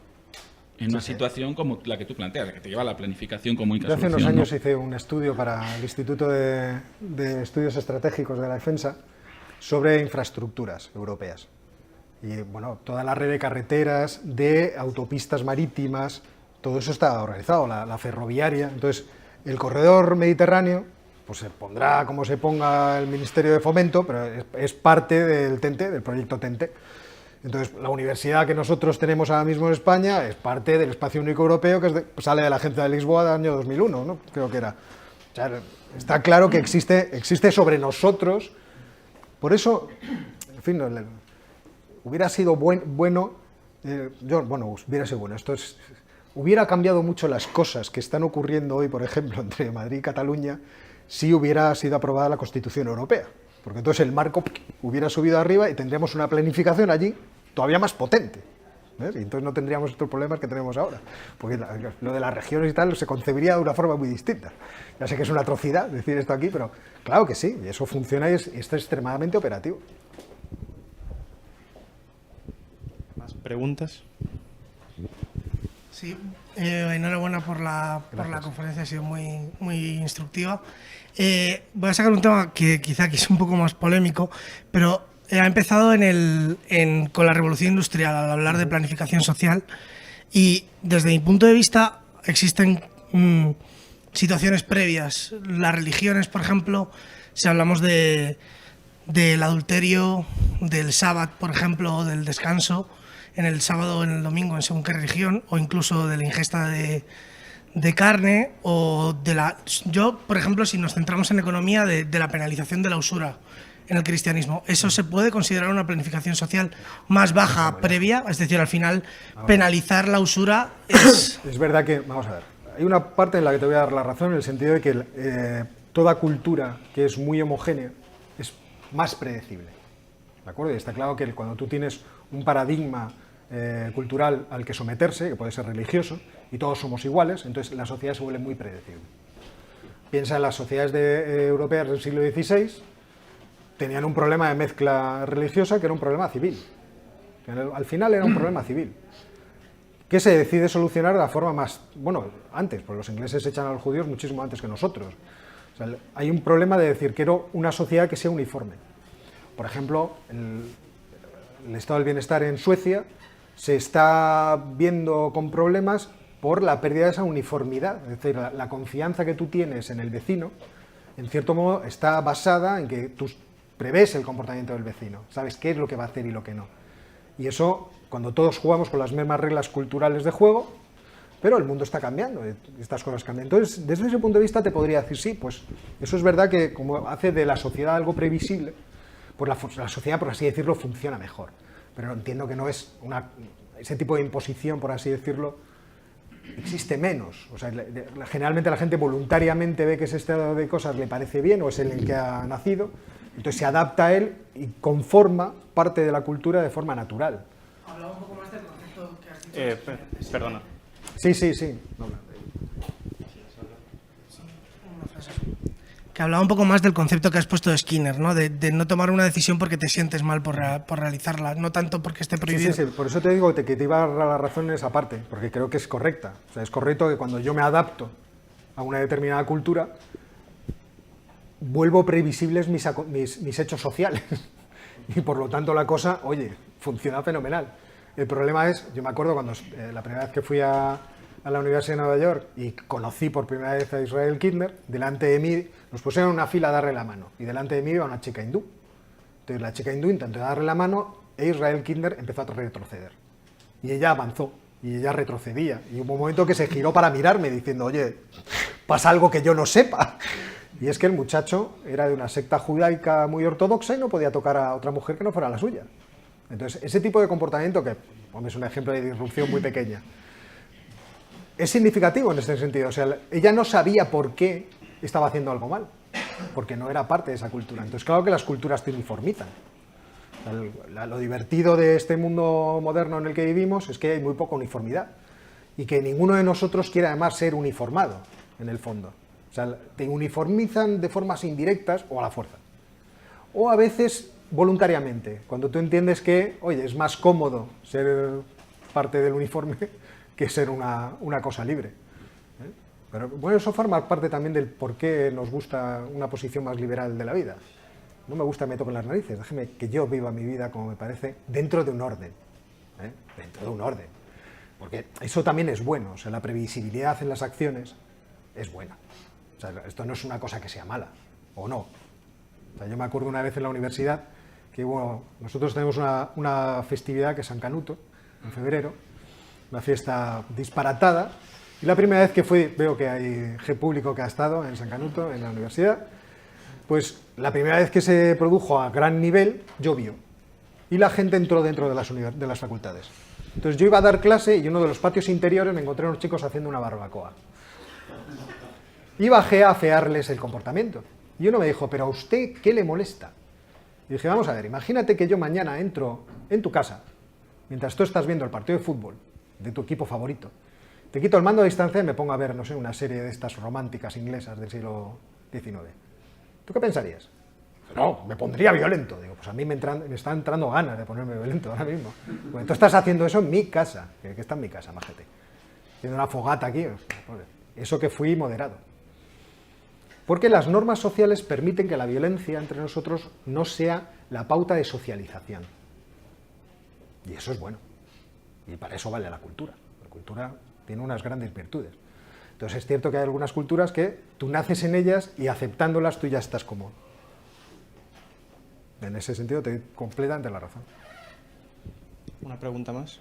en una situación como la que tú planteas, la que te lleva a la planificación como única solución. Hace unos años hice un estudio para el Instituto de Estudios Estratégicos de la Defensa sobre infraestructuras europeas. Y bueno, toda la red de carreteras, de autopistas marítimas, todo eso está organizado, la ferroviaria. Entonces, el corredor mediterráneo pues se pondrá como se ponga el Ministerio de Fomento, pero es parte del TEN-T, del proyecto TEN-T. Entonces, la universidad que nosotros tenemos ahora mismo en España es parte del Espacio Único Europeo, que sale de la Agencia de Lisboa del año 2001, ¿no? Creo que era. O sea, está claro que existe sobre nosotros. Por eso, en fin, hubiera sido bueno, hubiera sido bueno. Hubiera cambiado mucho las cosas que están ocurriendo hoy, por ejemplo, entre Madrid y Cataluña, si hubiera sido aprobada la Constitución Europea. Porque entonces el marco hubiera subido arriba y tendríamos una planificación allí todavía más potente. ¿Ves? Y entonces no tendríamos estos problemas que tenemos ahora. Porque lo de las regiones y tal se concebiría de una forma muy distinta. Ya sé que es una atrocidad decir esto aquí, pero claro que sí, y eso funciona y está extremadamente operativo. ¿Más preguntas? Sí, enhorabuena por la conferencia, ha sido muy instructiva. Voy a sacar un tema que quizá aquí es un poco más polémico, pero ha empezado con la revolución industrial, al hablar de planificación social, y desde mi punto de vista existen situaciones previas. Las religiones, por ejemplo, si hablamos del adulterio, del sábado, por ejemplo, del descanso, en el sábado o en el domingo, en según qué religión, o incluso de la ingesta de carne, o yo, por ejemplo, si nos centramos en economía, de la penalización de la usura en el cristianismo. ¿Eso se puede considerar una planificación social más baja previa? Es decir, al final, penalizar la usura es... Es verdad que, vamos a ver, hay una parte en la que te voy a dar la razón, en el sentido de que toda cultura que es muy homogénea es más predecible. ¿De acuerdo? Y está claro que cuando tú tienes un paradigma cultural al que someterse, que puede ser religioso, y todos somos iguales, entonces la sociedad se vuelve muy predecible. Piensa en las sociedades europeas del siglo XVI, tenían un problema de mezcla religiosa que era un problema civil. Al final era un problema civil, que se decide solucionar de la forma más... Bueno, antes, porque los ingleses echan a los judíos muchísimo antes que nosotros. O sea, hay un problema de decir, quiero una sociedad que sea uniforme. Por ejemplo, el estado del bienestar en Suecia se está viendo con problemas por la pérdida de esa uniformidad. Es decir, la confianza que tú tienes en el vecino, en cierto modo, está basada en que tú prevés el comportamiento del vecino, sabes qué es lo que va a hacer y lo que no. Y eso, cuando todos jugamos con las mismas reglas culturales de juego, pero el mundo está cambiando, estas cosas cambian. Entonces, desde ese punto de vista te podría decir, sí, pues eso es verdad que como hace de la sociedad algo previsible, pues la sociedad, por así decirlo, funciona mejor. Pero entiendo que no es ese tipo de imposición, por así decirlo, existe menos. O sea, generalmente la gente voluntariamente ve que ese estado de cosas le parece bien o es el que ha nacido, entonces se adapta a él y conforma parte de la cultura de forma natural. Hablaba un poco más del concepto que has dicho. Perdona. Sí. No. Que hablaba un poco más del concepto que has puesto de Skinner, ¿no? De no tomar una decisión porque te sientes mal por realizarla, no tanto porque esté prohibido. Sí, por eso te digo que te iba a dar la razón en esa parte, porque creo que es correcta. O sea, es correcto que cuando yo me adapto a una determinada cultura, vuelvo previsibles mis hechos sociales. Y por lo tanto la cosa, oye, funciona fenomenal. El problema es, yo me acuerdo cuando la primera vez que fui a la Universidad de Nueva York y conocí por primera vez a Israel Kinder, delante de mí nos pusieron en una fila a darle la mano y delante de mí iba una chica hindú. Entonces la chica hindú intentó darle la mano e Israel Kinder empezó a retroceder. Y ella avanzó y ella retrocedía. Y hubo un momento que se giró para mirarme diciendo, oye, pasa algo que yo no sepa. Y es que el muchacho era de una secta judaica muy ortodoxa y no podía tocar a otra mujer que no fuera la suya. Entonces, ese tipo de comportamiento, que es un ejemplo de disrupción muy pequeña, es significativo en este sentido. O sea, ella no sabía por qué estaba haciendo algo mal, porque no era parte de esa cultura. Entonces, claro que las culturas te uniformizan. O sea, lo divertido de este mundo moderno en el que vivimos es que hay muy poca uniformidad y que ninguno de nosotros quiere además ser uniformado, en el fondo. O sea, te uniformizan de formas indirectas o a la fuerza. O a veces voluntariamente, cuando tú entiendes que, oye, es más cómodo ser parte del uniforme que ser una cosa libre. Pero bueno, eso forma parte también del por qué nos gusta una posición más liberal de la vida. No me gusta que me toquen las narices, déjeme que yo viva mi vida como me parece, dentro de un orden. Dentro de un orden. Porque eso también es bueno, o sea, la previsibilidad en las acciones es buena. O sea, esto no es una cosa que sea mala, o no. O sea, yo me acuerdo una vez en la universidad que nosotros tenemos una festividad que es San Canuto, en febrero, una fiesta disparatada, y la primera vez que fui, veo que hay público que ha estado en San Canuto, en la universidad, pues la primera vez que se produjo a gran nivel, llovió, y la gente entró dentro de las facultades. Entonces yo iba a dar clase y en uno de los patios interiores me encontré a unos chicos haciendo una barbacoa. Y bajé a afearles el comportamiento. Y uno me dijo, ¿pero a usted qué le molesta? Y dije, vamos a ver, imagínate que yo mañana entro en tu casa, mientras tú estás viendo el partido de fútbol de tu equipo favorito, te quito el mando a distancia y me pongo a ver, no sé, una serie de estas románticas inglesas del siglo XIX. ¿Tú qué pensarías? No, me pondría violento. Digo, pues a mí me están entrando ganas de ponerme violento ahora mismo. Pues tú estás haciendo eso en mi casa, que está en mi casa, májate. Haciendo una fogata aquí. Eso que fui moderado. Porque las normas sociales permiten que la violencia entre nosotros no sea la pauta de socialización. Y eso es bueno. Y para eso vale la cultura. La cultura tiene unas grandes virtudes. Entonces es cierto que hay algunas culturas que tú naces en ellas y aceptándolas tú ya estás cómodo. En ese sentido te doy completamente la razón. ¿Una pregunta más?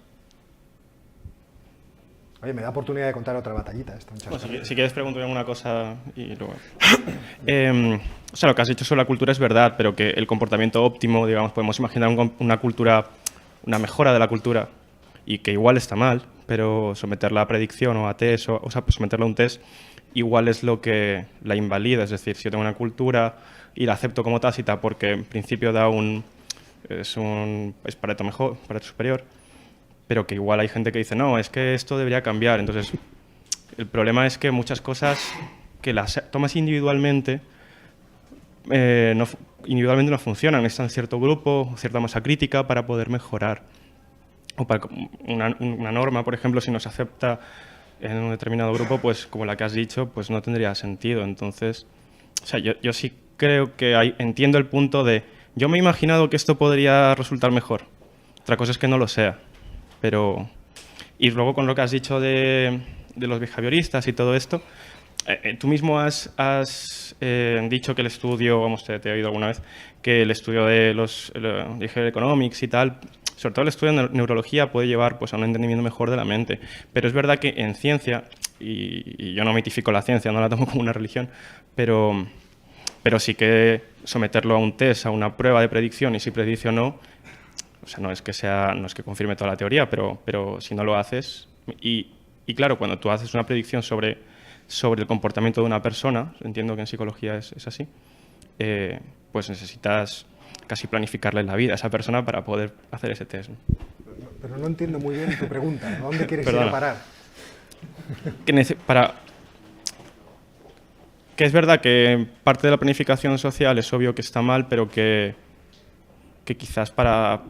Oye, me da oportunidad de contar otra batallita esta. Bueno, si quieres preguntar alguna cosa y luego... o sea, lo que has dicho sobre la cultura es verdad, pero que el comportamiento óptimo, digamos, podemos imaginar una cultura, una mejora de la cultura, y que igual está mal, pero someterla a predicción o a test, o sea, pues someterla a un test, igual es lo que la invalida. Es decir, si yo tengo una cultura y la acepto como tácita porque en principio es Pareto mejor, Pareto superior, pero que igual hay gente que dice, no, es que esto debería cambiar. Entonces, el problema es que muchas cosas que las tomas individualmente, individualmente no funcionan. Necesitan cierto grupo, cierta masa crítica para poder mejorar. O para una norma, por ejemplo, si no se acepta en un determinado grupo, pues como la que has dicho, pues no tendría sentido. Entonces, o sea, yo sí creo que entiendo el punto de, yo me he imaginado que esto podría resultar mejor. Otra cosa es que no lo sea. Pero, y luego con lo que has dicho de los behavioristas y todo esto, tú mismo has dicho que el estudio, vamos, te he oído alguna vez, que el estudio de los behavioral economics y tal, sobre todo el estudio de neurología, puede llevar pues, a un entendimiento mejor de la mente. Pero es verdad que en ciencia, y yo no mitifico la ciencia, no la tomo como una religión, pero sí que someterlo a un test, a una prueba de predicción, y si predice o no, o sea, no es que confirme toda la teoría, pero si no lo haces, y claro, cuando tú haces una predicción sobre el comportamiento de una persona, entiendo que en psicología es así, pues necesitas casi planificarle la vida a esa persona para poder hacer ese test, ¿no? Pero no entiendo muy bien tu pregunta. ¿A dónde quieres ir a parar? Que es verdad que parte de la planificación social es obvio que está mal, pero que quizás para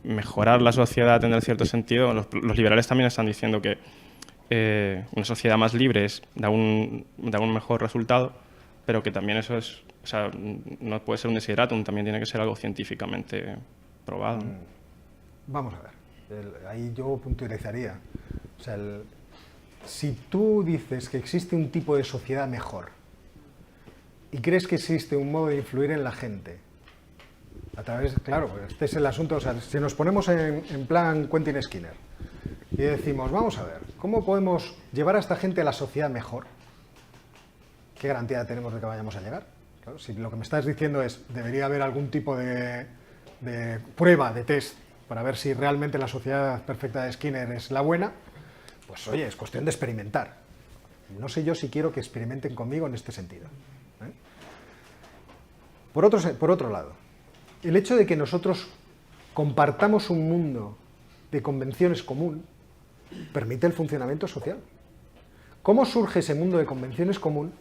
mejorar la sociedad, tener cierto sentido, los liberales también están diciendo que una sociedad más libre da un mejor resultado, pero que también eso es, o sea, no puede ser un desideratum, también tiene que ser algo científicamente probado, ¿no? Vamos a ver, ahí yo puntualizaría. O sea, si tú dices que existe un tipo de sociedad mejor y crees que existe un modo de influir en la gente, a través, claro, este es el asunto, o sea, si nos ponemos en plan Quentin Skinner y decimos, vamos a ver, ¿cómo podemos llevar a esta gente a la sociedad mejor? ¿Qué garantía tenemos de que vayamos a llegar? Claro, si lo que me estás diciendo es, debería haber algún tipo de prueba, de test, para ver si realmente la sociedad perfecta de Skinner es la buena, pues oye, es cuestión de experimentar. No sé yo si quiero que experimenten conmigo en este sentido, ¿eh? Por otro lado, el hecho de que nosotros compartamos un mundo de convenciones común permite el funcionamiento social. ¿Cómo surge ese mundo de convenciones común?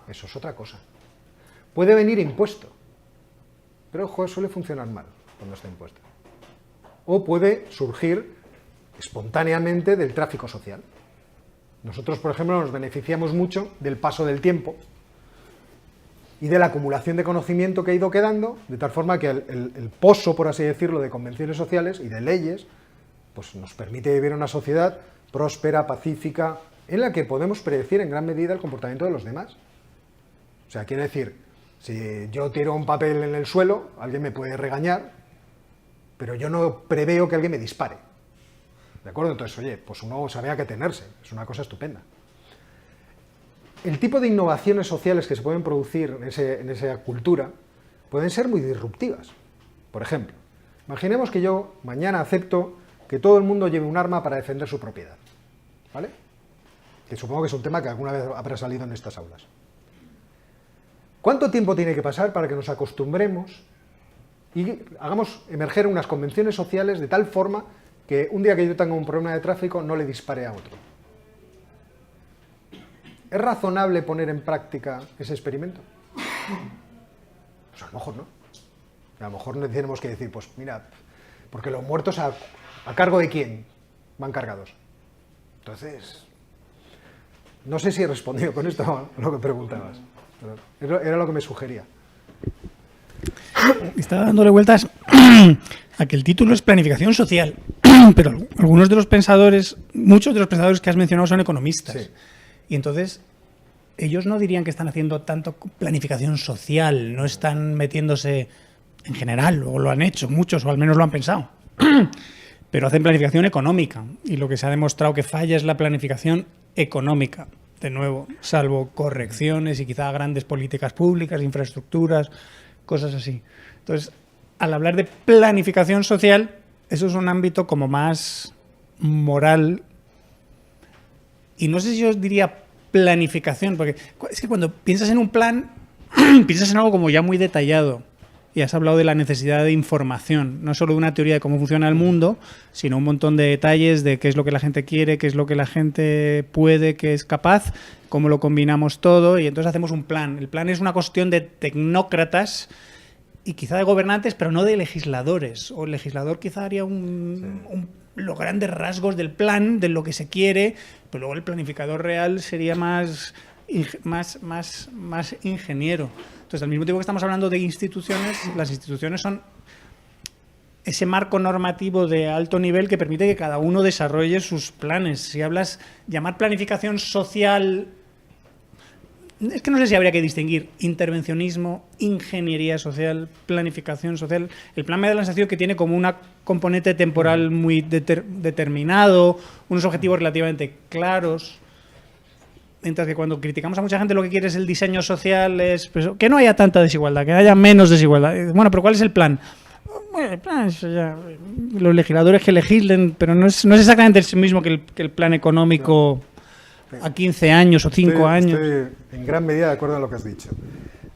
Eso es otra cosa. Puede venir impuesto, pero ojo, suele funcionar mal cuando está impuesto. O puede surgir espontáneamente del tráfico social. Nosotros, por ejemplo, nos beneficiamos mucho del paso del tiempo y de la acumulación de conocimiento que ha ido quedando, de tal forma que el pozo, por así decirlo, de convenciones sociales y de leyes, pues nos permite vivir en una sociedad próspera, pacífica, en la que podemos predecir en gran medida el comportamiento de los demás. O sea, quiere decir, si yo tiro un papel en el suelo, alguien me puede regañar, pero yo no preveo que alguien me dispare. ¿De acuerdo? Entonces, oye, pues uno sabe a qué tenerse, es una cosa estupenda. El tipo de innovaciones sociales que se pueden producir en esa cultura pueden ser muy disruptivas. Por ejemplo, imaginemos que yo mañana acepto que todo el mundo lleve un arma para defender su propiedad, ¿vale? Que supongo que es un tema que alguna vez habrá salido en estas aulas. ¿Cuánto tiempo tiene que pasar para que nos acostumbremos y hagamos emerger unas convenciones sociales de tal forma que un día que yo tenga un problema de tráfico no le dispare a otro? ¿Es razonable poner en práctica ese experimento? Pues a lo mejor no. A lo mejor tenemos que decir, pues mira, porque los muertos a cargo de quién van cargados. Entonces, no sé si he respondido con esto a lo que preguntabas. Pero era lo que me sugería. Estaba dándole vueltas a que el título es planificación social, pero algunos de los pensadores, muchos de los pensadores que has mencionado son economistas. Sí. Y entonces, ellos no dirían que están haciendo tanto planificación social, no están metiéndose en general, luego lo han hecho muchos, o al menos lo han pensado, pero hacen planificación económica. Y lo que se ha demostrado que falla es la planificación económica. de nuevo, salvo correcciones y quizá grandes políticas públicas, infraestructuras, cosas así. Entonces, al hablar de planificación social, eso es un ámbito como más moral. Y no sé si yo diría planificación, porque es que cuando piensas en un plan, piensas en algo como ya muy detallado. Y has hablado de la necesidad de información, no solo de una teoría de cómo funciona el mundo, sino un montón de detalles de qué es lo que la gente quiere, qué es lo que la gente puede, qué es capaz, cómo lo combinamos todo, y entonces hacemos un plan. El plan es una cuestión de tecnócratas y quizá de gobernantes, pero no de legisladores. O el legislador quizá haría los grandes rasgos del plan, de lo que se quiere, pero luego el planificador real sería más ingeniero. Entonces, al mismo tiempo que estamos hablando de instituciones, las instituciones son ese marco normativo de alto nivel que permite que cada uno desarrolle sus planes. Si hablas, llamar planificación social, es que no sé si habría que distinguir intervencionismo, ingeniería social, planificación social. El plan me da la sensación que tiene como una componente temporal muy determinado, unos objetivos relativamente claros. Mientras que cuando criticamos a mucha gente lo que quiere es el diseño social, es pues, que no haya tanta desigualdad, que haya menos desigualdad. Bueno, pero ¿cuál es el plan? Bueno, el plan es ya, los legisladores que legislen, pero no es exactamente el mismo que el plan económico a 15 años o 5 años. Estoy en gran medida de acuerdo en lo que has dicho.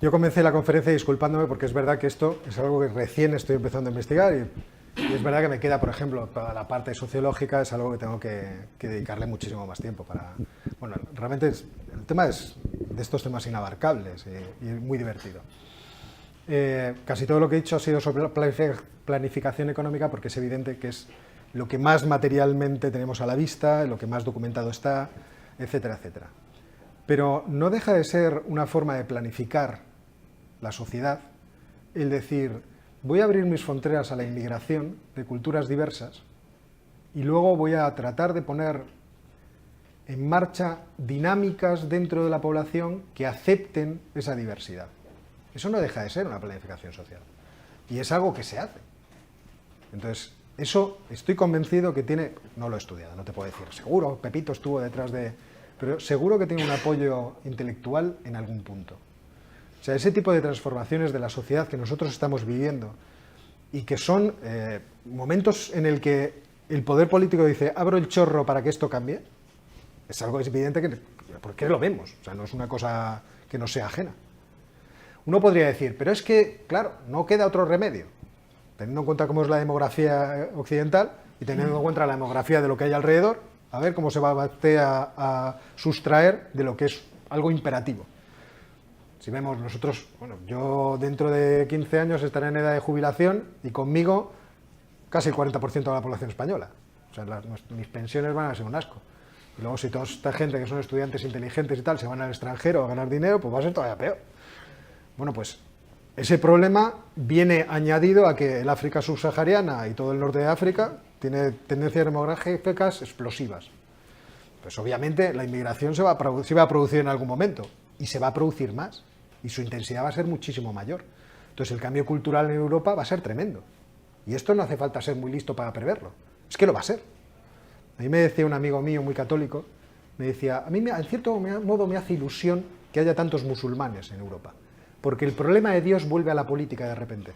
Yo comencé la conferencia disculpándome porque es verdad que esto es algo que recién estoy empezando a investigar y es verdad que me queda, por ejemplo, toda la parte sociológica es algo que tengo que dedicarle muchísimo más tiempo para... Bueno, realmente el tema es de estos temas inabarcables y muy divertido. Casi todo lo que he dicho ha sido sobre planificación económica porque es evidente que es lo que más materialmente tenemos a la vista, lo que más documentado está, etcétera, etcétera. Pero no deja de ser una forma de planificar la sociedad el decir... Voy a abrir mis fronteras a la inmigración de culturas diversas y luego voy a tratar de poner en marcha dinámicas dentro de la población que acepten esa diversidad. Eso no deja de ser una planificación social y es algo que se hace. Entonces, eso estoy convencido que tiene, no lo he estudiado, no te puedo decir, seguro, Pepito estuvo detrás de... pero seguro que tiene un apoyo intelectual en algún punto. O sea, ese tipo de transformaciones de la sociedad que nosotros estamos viviendo y que son momentos en el que el poder político dice abro el chorro para que esto cambie, es algo evidente que porque lo vemos, o sea, no es una cosa que nos sea ajena. Uno podría decir, pero es que, claro, no queda otro remedio, teniendo en cuenta cómo es la demografía occidental y teniendo en cuenta la demografía de lo que hay alrededor, a ver cómo se va a sustraer de lo que es algo imperativo. Si vemos nosotros, bueno, yo dentro de 15 años estaré en edad de jubilación y conmigo casi el 40% de la población española. O sea, mis pensiones van a ser un asco. Y luego si toda esta gente que son estudiantes inteligentes y tal se van al extranjero a ganar dinero, pues va a ser todavía peor. Bueno, pues ese problema viene añadido a que el África subsahariana y todo el norte de África tiene tendencias demográficas explosivas. Pues obviamente la inmigración se va a producir en algún momento y se va a producir más. Y su intensidad va a ser muchísimo mayor. Entonces el cambio cultural en Europa va a ser tremendo. Y esto no hace falta ser muy listo para preverlo. Es que lo va a ser. A mí me decía un amigo mío muy católico, me decía, a mí en cierto modo me hace ilusión que haya tantos musulmanes en Europa. Porque el problema de Dios vuelve a la política de repente.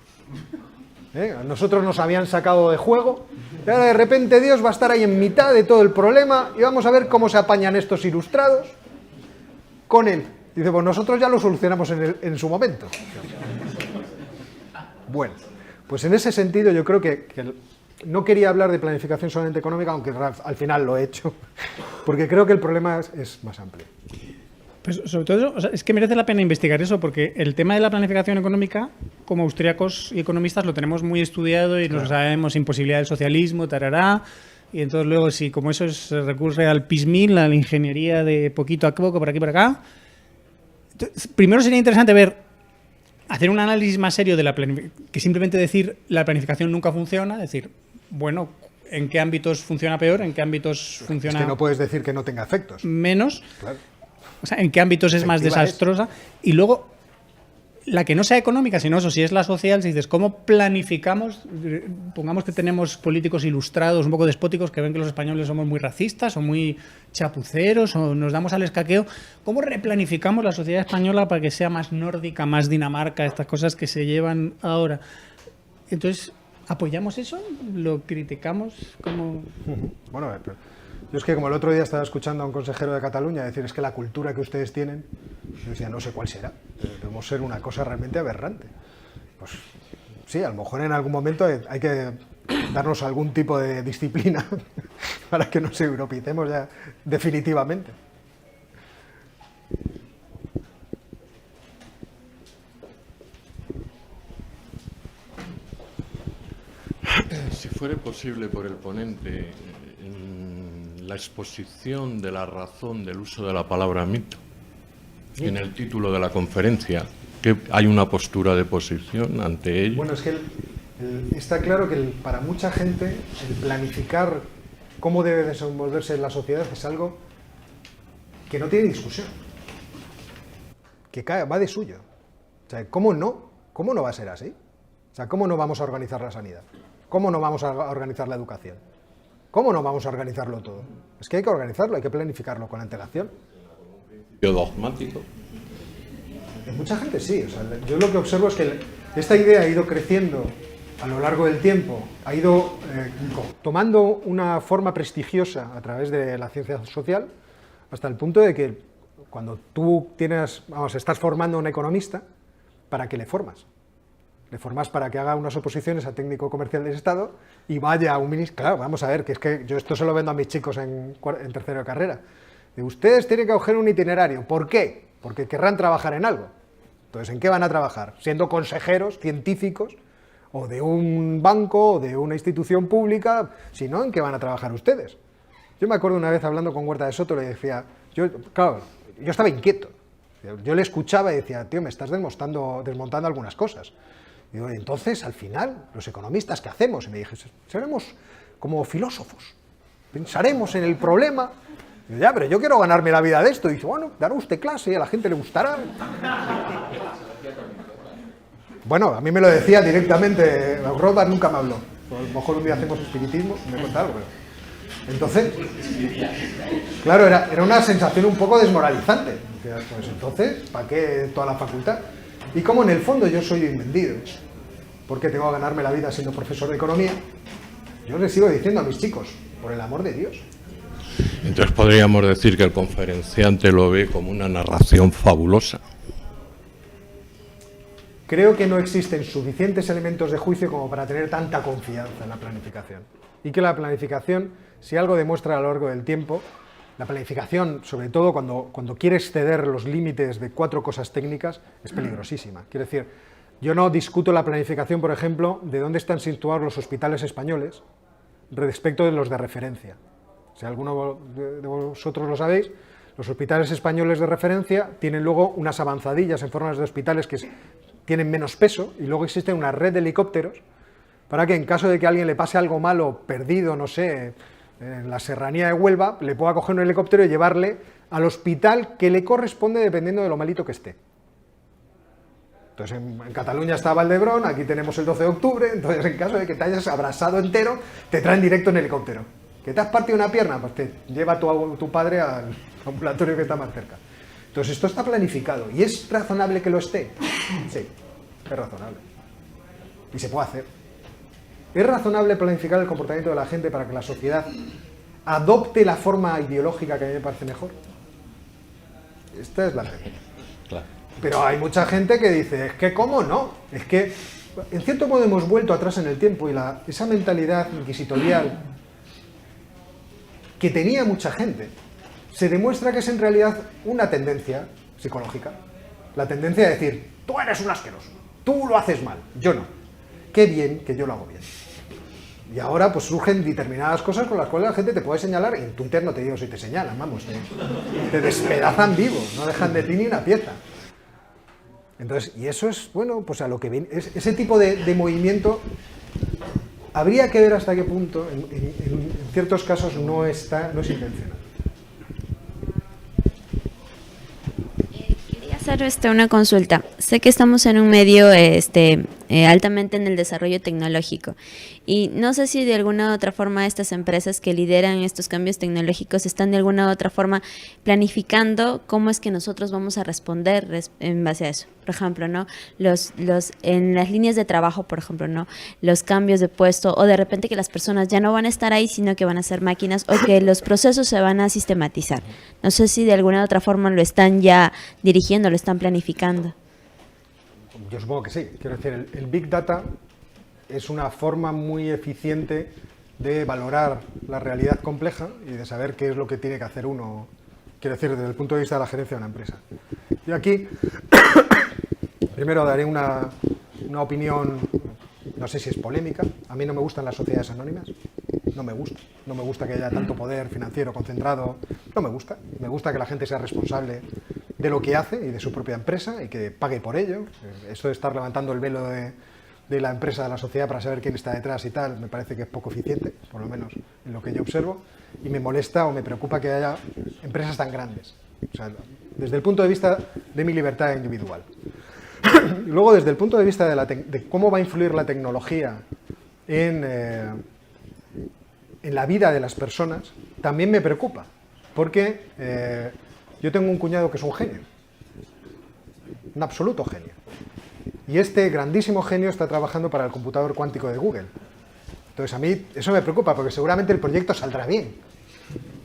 Nosotros nos habían sacado de juego y ahora de repente Dios va a estar ahí en mitad de todo el problema y vamos a ver cómo se apañan estos ilustrados con él. Dice, pues nosotros ya lo solucionamos en su momento. Bueno, pues en ese sentido yo creo que no quería hablar de planificación solamente económica, aunque al final lo he hecho, porque creo que el problema es más amplio. Pues sobre todo, o sea, es que merece la pena investigar eso, porque el tema de la planificación económica, como austríacos y economistas, lo tenemos muy estudiado y nos sabemos imposibilidad del socialismo, tarará. Y entonces luego, si como eso se recurre al piecemeal, a la ingeniería de poquito a poco, por aquí por acá. Entonces, primero sería interesante hacer un análisis más serio de la planificación, que simplemente decir la planificación nunca funciona, decir, bueno, ¿en qué ámbitos funciona peor? ¿En qué ámbitos funciona Es que no puedes decir que no tenga efectos. menos? Claro. O sea, ¿en qué ámbitos es más desastrosa? Y luego, la que no sea económica, sino eso, si es la social, si dices, ¿cómo planificamos? Pongamos que tenemos políticos ilustrados, un poco despóticos, que ven que los españoles somos muy racistas o muy chapuceros o nos damos al escaqueo. ¿Cómo replanificamos la sociedad española para que sea más nórdica, más Dinamarca, estas cosas que se llevan ahora? Entonces, ¿apoyamos eso? ¿Lo criticamos? ¿Cómo? Bueno, yo es que como el otro día estaba escuchando a un consejero de Cataluña decir, es que la cultura que ustedes tienen, yo decía, no sé cuál será, debemos ser una cosa realmente aberrante. Pues sí, a lo mejor en algún momento hay que darnos algún tipo de disciplina para que nos europeicemos ya definitivamente. Si fuera posible por el ponente, la exposición de la razón del uso de la palabra mito en el título de la conferencia, que hay una postura de posición ante ello. Bueno, es que está claro que para mucha gente el planificar cómo debe desenvolverse la sociedad es algo que no tiene discusión, que va de suyo. O sea, ¿cómo no va a ser así? O sea, ¿cómo no vamos a organizar la sanidad? ¿Cómo no vamos a organizar la educación? ¿Cómo no vamos a organizarlo todo? Es que hay que organizarlo, hay que planificarlo con antelación. Dogmático. En mucha gente sí. O sea, yo lo que observo es que esta idea ha ido creciendo a lo largo del tiempo, ha ido tomando una forma prestigiosa a través de la ciencia social, hasta el punto de que cuando tú estás formando a un economista, ¿para qué le formas? Le formas para que haga unas oposiciones a técnico comercial del Estado y vaya a un ministro. Claro, vamos a ver, que es que yo esto se lo vendo a mis chicos en tercero de carrera. De ustedes tienen que coger un itinerario. ¿Por qué? Porque querrán trabajar en algo. Entonces, ¿en qué van a trabajar? Siendo consejeros científicos o de un banco o de una institución pública. Si no, ¿en qué van a trabajar ustedes? Yo me acuerdo una vez hablando con Huerta de Soto, le decía, yo estaba inquieto. Yo le escuchaba y decía, tío, me estás desmontando algunas cosas. Y digo, entonces, al final, los economistas, ¿qué hacemos? Y me dije, seremos como filósofos, pensaremos en el problema. Y yo, ya, pero yo quiero ganarme la vida de esto. Y dice, bueno, dará usted clase y a la gente le gustará. Bueno, a mí me lo decía directamente, Rothbard nunca me habló. A lo mejor un día hacemos espiritismo y me cuenta algo, pero... Entonces, claro, era una sensación un poco desmoralizante. Pues entonces, ¿para qué toda la facultad? Y como en el fondo yo soy un vendido, porque tengo que ganarme la vida siendo profesor de economía, yo les sigo diciendo a mis chicos, por el amor de Dios. Entonces podríamos decir que el conferenciante lo ve como una narración fabulosa. Creo que no existen suficientes elementos de juicio como para tener tanta confianza en la planificación. Y que la planificación, si algo demuestra a lo largo del tiempo, la planificación, sobre todo cuando quiere exceder los límites de 4 cosas técnicas, es peligrosísima. Quiero decir, yo no discuto la planificación, por ejemplo, de dónde están situados los hospitales españoles respecto de los de referencia. Si alguno de vosotros lo sabéis, los hospitales españoles de referencia tienen luego unas avanzadillas en formas de hospitales que tienen menos peso y luego existe una red de helicópteros para que en caso de que a alguien le pase algo malo, perdido, no sé, en la serranía de Huelva, le pueda coger un helicóptero y llevarle al hospital que le corresponde dependiendo de lo malito que esté. Entonces en Cataluña está Valdebrón, aquí tenemos el 12 de octubre, entonces en caso de que te hayas abrasado entero, te traen directo en helicóptero. ¿Que te has partido una pierna? Pues te lleva tu padre al ambulatorio que está más cerca. Entonces esto está planificado. ¿Y es razonable que lo esté? Sí, es razonable. Y se puede hacer. ¿Es razonable planificar el comportamiento de la gente para que la sociedad adopte la forma ideológica que a mí me parece mejor? Esta es la pregunta. Claro. Pero hay mucha gente que dice, es que ¿cómo no? Es que, en cierto modo, hemos vuelto atrás en el tiempo y esa mentalidad inquisitorial que tenía mucha gente se demuestra que es en realidad una tendencia psicológica. La tendencia de decir, tú eres un asqueroso, tú lo haces mal, yo no. Qué bien que yo lo hago bien. Y ahora pues surgen determinadas cosas con las cuales la gente te puede señalar, y en Twitter no te digo si te señalan, vamos, te despedazan vivo, no dejan de ti ni una pieza. Entonces, y eso es, bueno, pues a lo que viene, ese tipo de movimiento habría que ver hasta qué punto, en ciertos casos, no es intencional. Quería hacer una consulta. Sé que estamos en un medio altamente en el desarrollo tecnológico y no sé si de alguna u otra forma estas empresas que lideran estos cambios tecnológicos están de alguna u otra forma planificando cómo es que nosotros vamos a responder en base a eso. Por ejemplo, ¿no? En las líneas de trabajo, por ejemplo, ¿no? Los cambios de puesto o de repente que las personas ya no van a estar ahí, sino que van a ser máquinas o que los procesos se van a sistematizar. No sé si de alguna u otra forma lo están ya dirigiendo, lo están planificando. Yo supongo que sí. Quiero decir, el Big Data es una forma muy eficiente de valorar la realidad compleja y de saber qué es lo que tiene que hacer uno, quiero decir, desde el punto de vista de la gerencia de una empresa. Yo aquí, primero daré una opinión, no sé si es polémica. A mí no me gustan las sociedades anónimas, no me gusta. No me gusta que haya tanto poder financiero concentrado, no me gusta. Me gusta que la gente sea responsable de lo que hace y de su propia empresa y que pague por ello. Esto de estar levantando el velo de la empresa, de la sociedad para saber quién está detrás y tal, me parece que es poco eficiente, por lo menos en lo que yo observo, y me molesta o me preocupa que haya empresas tan grandes. O sea, desde el punto de vista de mi libertad individual. Luego, desde el punto de vista de cómo va a influir la tecnología en la vida de las personas, también me preocupa, porque yo tengo un cuñado que es un genio, un absoluto genio, y este grandísimo genio está trabajando para el computador cuántico de Google. Entonces a mí eso me preocupa, porque seguramente el proyecto saldrá bien,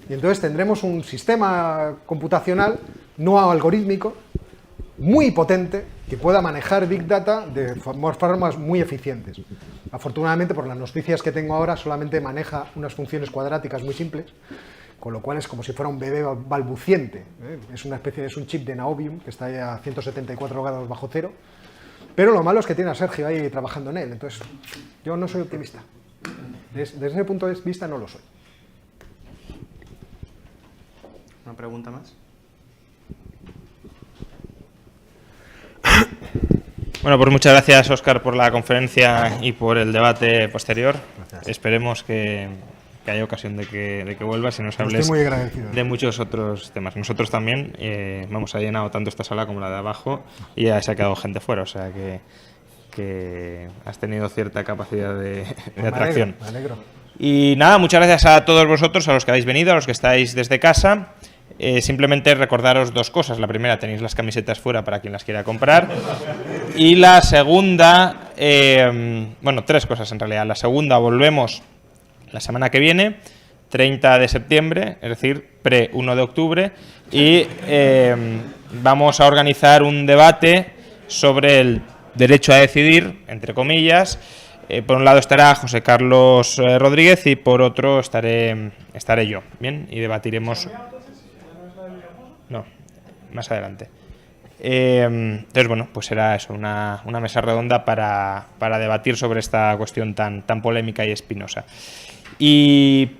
y entonces tendremos un sistema computacional no algorítmico muy potente que pueda manejar Big Data de formas muy eficientes. Afortunadamente, por las noticias que tengo ahora, solamente maneja unas funciones cuadráticas muy simples, con lo cual es como si fuera un bebé balbuciente. Es un chip de Naobium que está a 174 grados bajo cero, pero lo malo es que tiene a Sergio ahí trabajando en él, entonces yo no soy optimista. Desde ese punto de vista no lo soy. ¿Una pregunta más? Bueno, pues muchas gracias, Óscar, por la conferencia y por el debate posterior. Gracias. Esperemos que haya ocasión de que vuelvas y nos hables de muchos otros temas. Nosotros también ha llenado tanto esta sala como la de abajo y ya se ha quedado gente fuera, o sea que has tenido cierta capacidad de atracción. Me alegro. Y nada, muchas gracias a todos vosotros, a los que habéis venido, a los que estáis desde casa. Simplemente recordaros dos cosas. La primera, tenéis las camisetas fuera para quien las quiera comprar. Y la segunda, tres cosas en realidad. La segunda, volvemos la semana que viene, 30 de septiembre, es decir, pre-1 de octubre, y vamos a organizar un debate sobre el derecho a decidir, entre comillas. Por un lado estará José Carlos Rodríguez y por otro estaré yo, ¿bien? Y debatiremos... No, más adelante. Entonces, bueno, pues será eso, una mesa redonda para debatir sobre esta cuestión tan polémica y espinosa. Y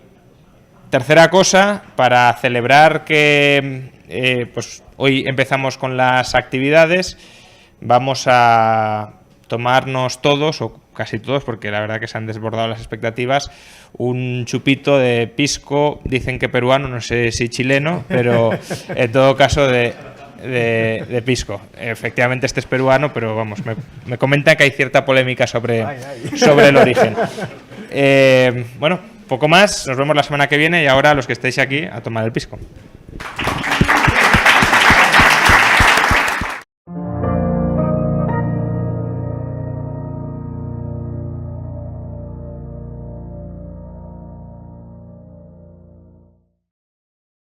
tercera cosa, para celebrar que pues hoy empezamos con las actividades, vamos a tomarnos todos, o casi todos, porque la verdad que se han desbordado las expectativas, un chupito de pisco, dicen que peruano, no sé si chileno, pero en todo caso de pisco. Efectivamente este es peruano, pero vamos, me comentan que hay cierta polémica sobre el origen. Bueno, poco más, nos vemos la semana que viene y ahora los que estéis aquí a tomar el pisco.